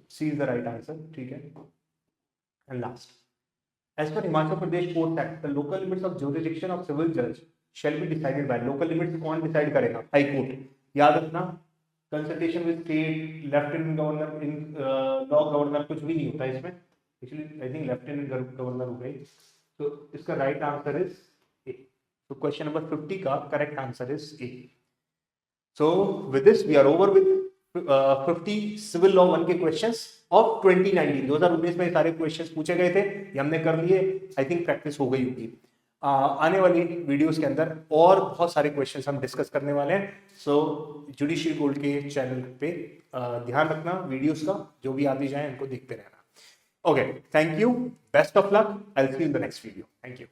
C is the right answer, ठीक है। And last, as per Himachal Pradesh Court Act, the local limits of jurisdiction of civil judge shall be decided by, local limits कौन डिसाइड करेगा? High Court। याद रखना, consultation with state, lieutenant governor, in law governor कुछ भी नहीं होता इसमें, actually I think lieutenant governor हो गई। तो इसका राइट आंसर इज ए। तो क्वेश्चन नंबर 50 का correct answer is A. So with this we are over with 50 civil law 1 के क्वेश्चंस ऑफ 2019 में सारे क्वेश्चंस पूछे गए थे, ये हमने कर लिए, आई थिंक प्रैक्टिस हो गई होगी। आने वाली वीडियोस के अंदर और बहुत सारे क्वेश्चंस हम डिस्कस करने वाले हैं। सो जुडिशरी गोल्ड के चैनल पे ध्यान रखना वीडियोस का, जो भी आती जाए इनको देखते रहना। Okay, thank you, best of luck, I will see you in the next video, thank you.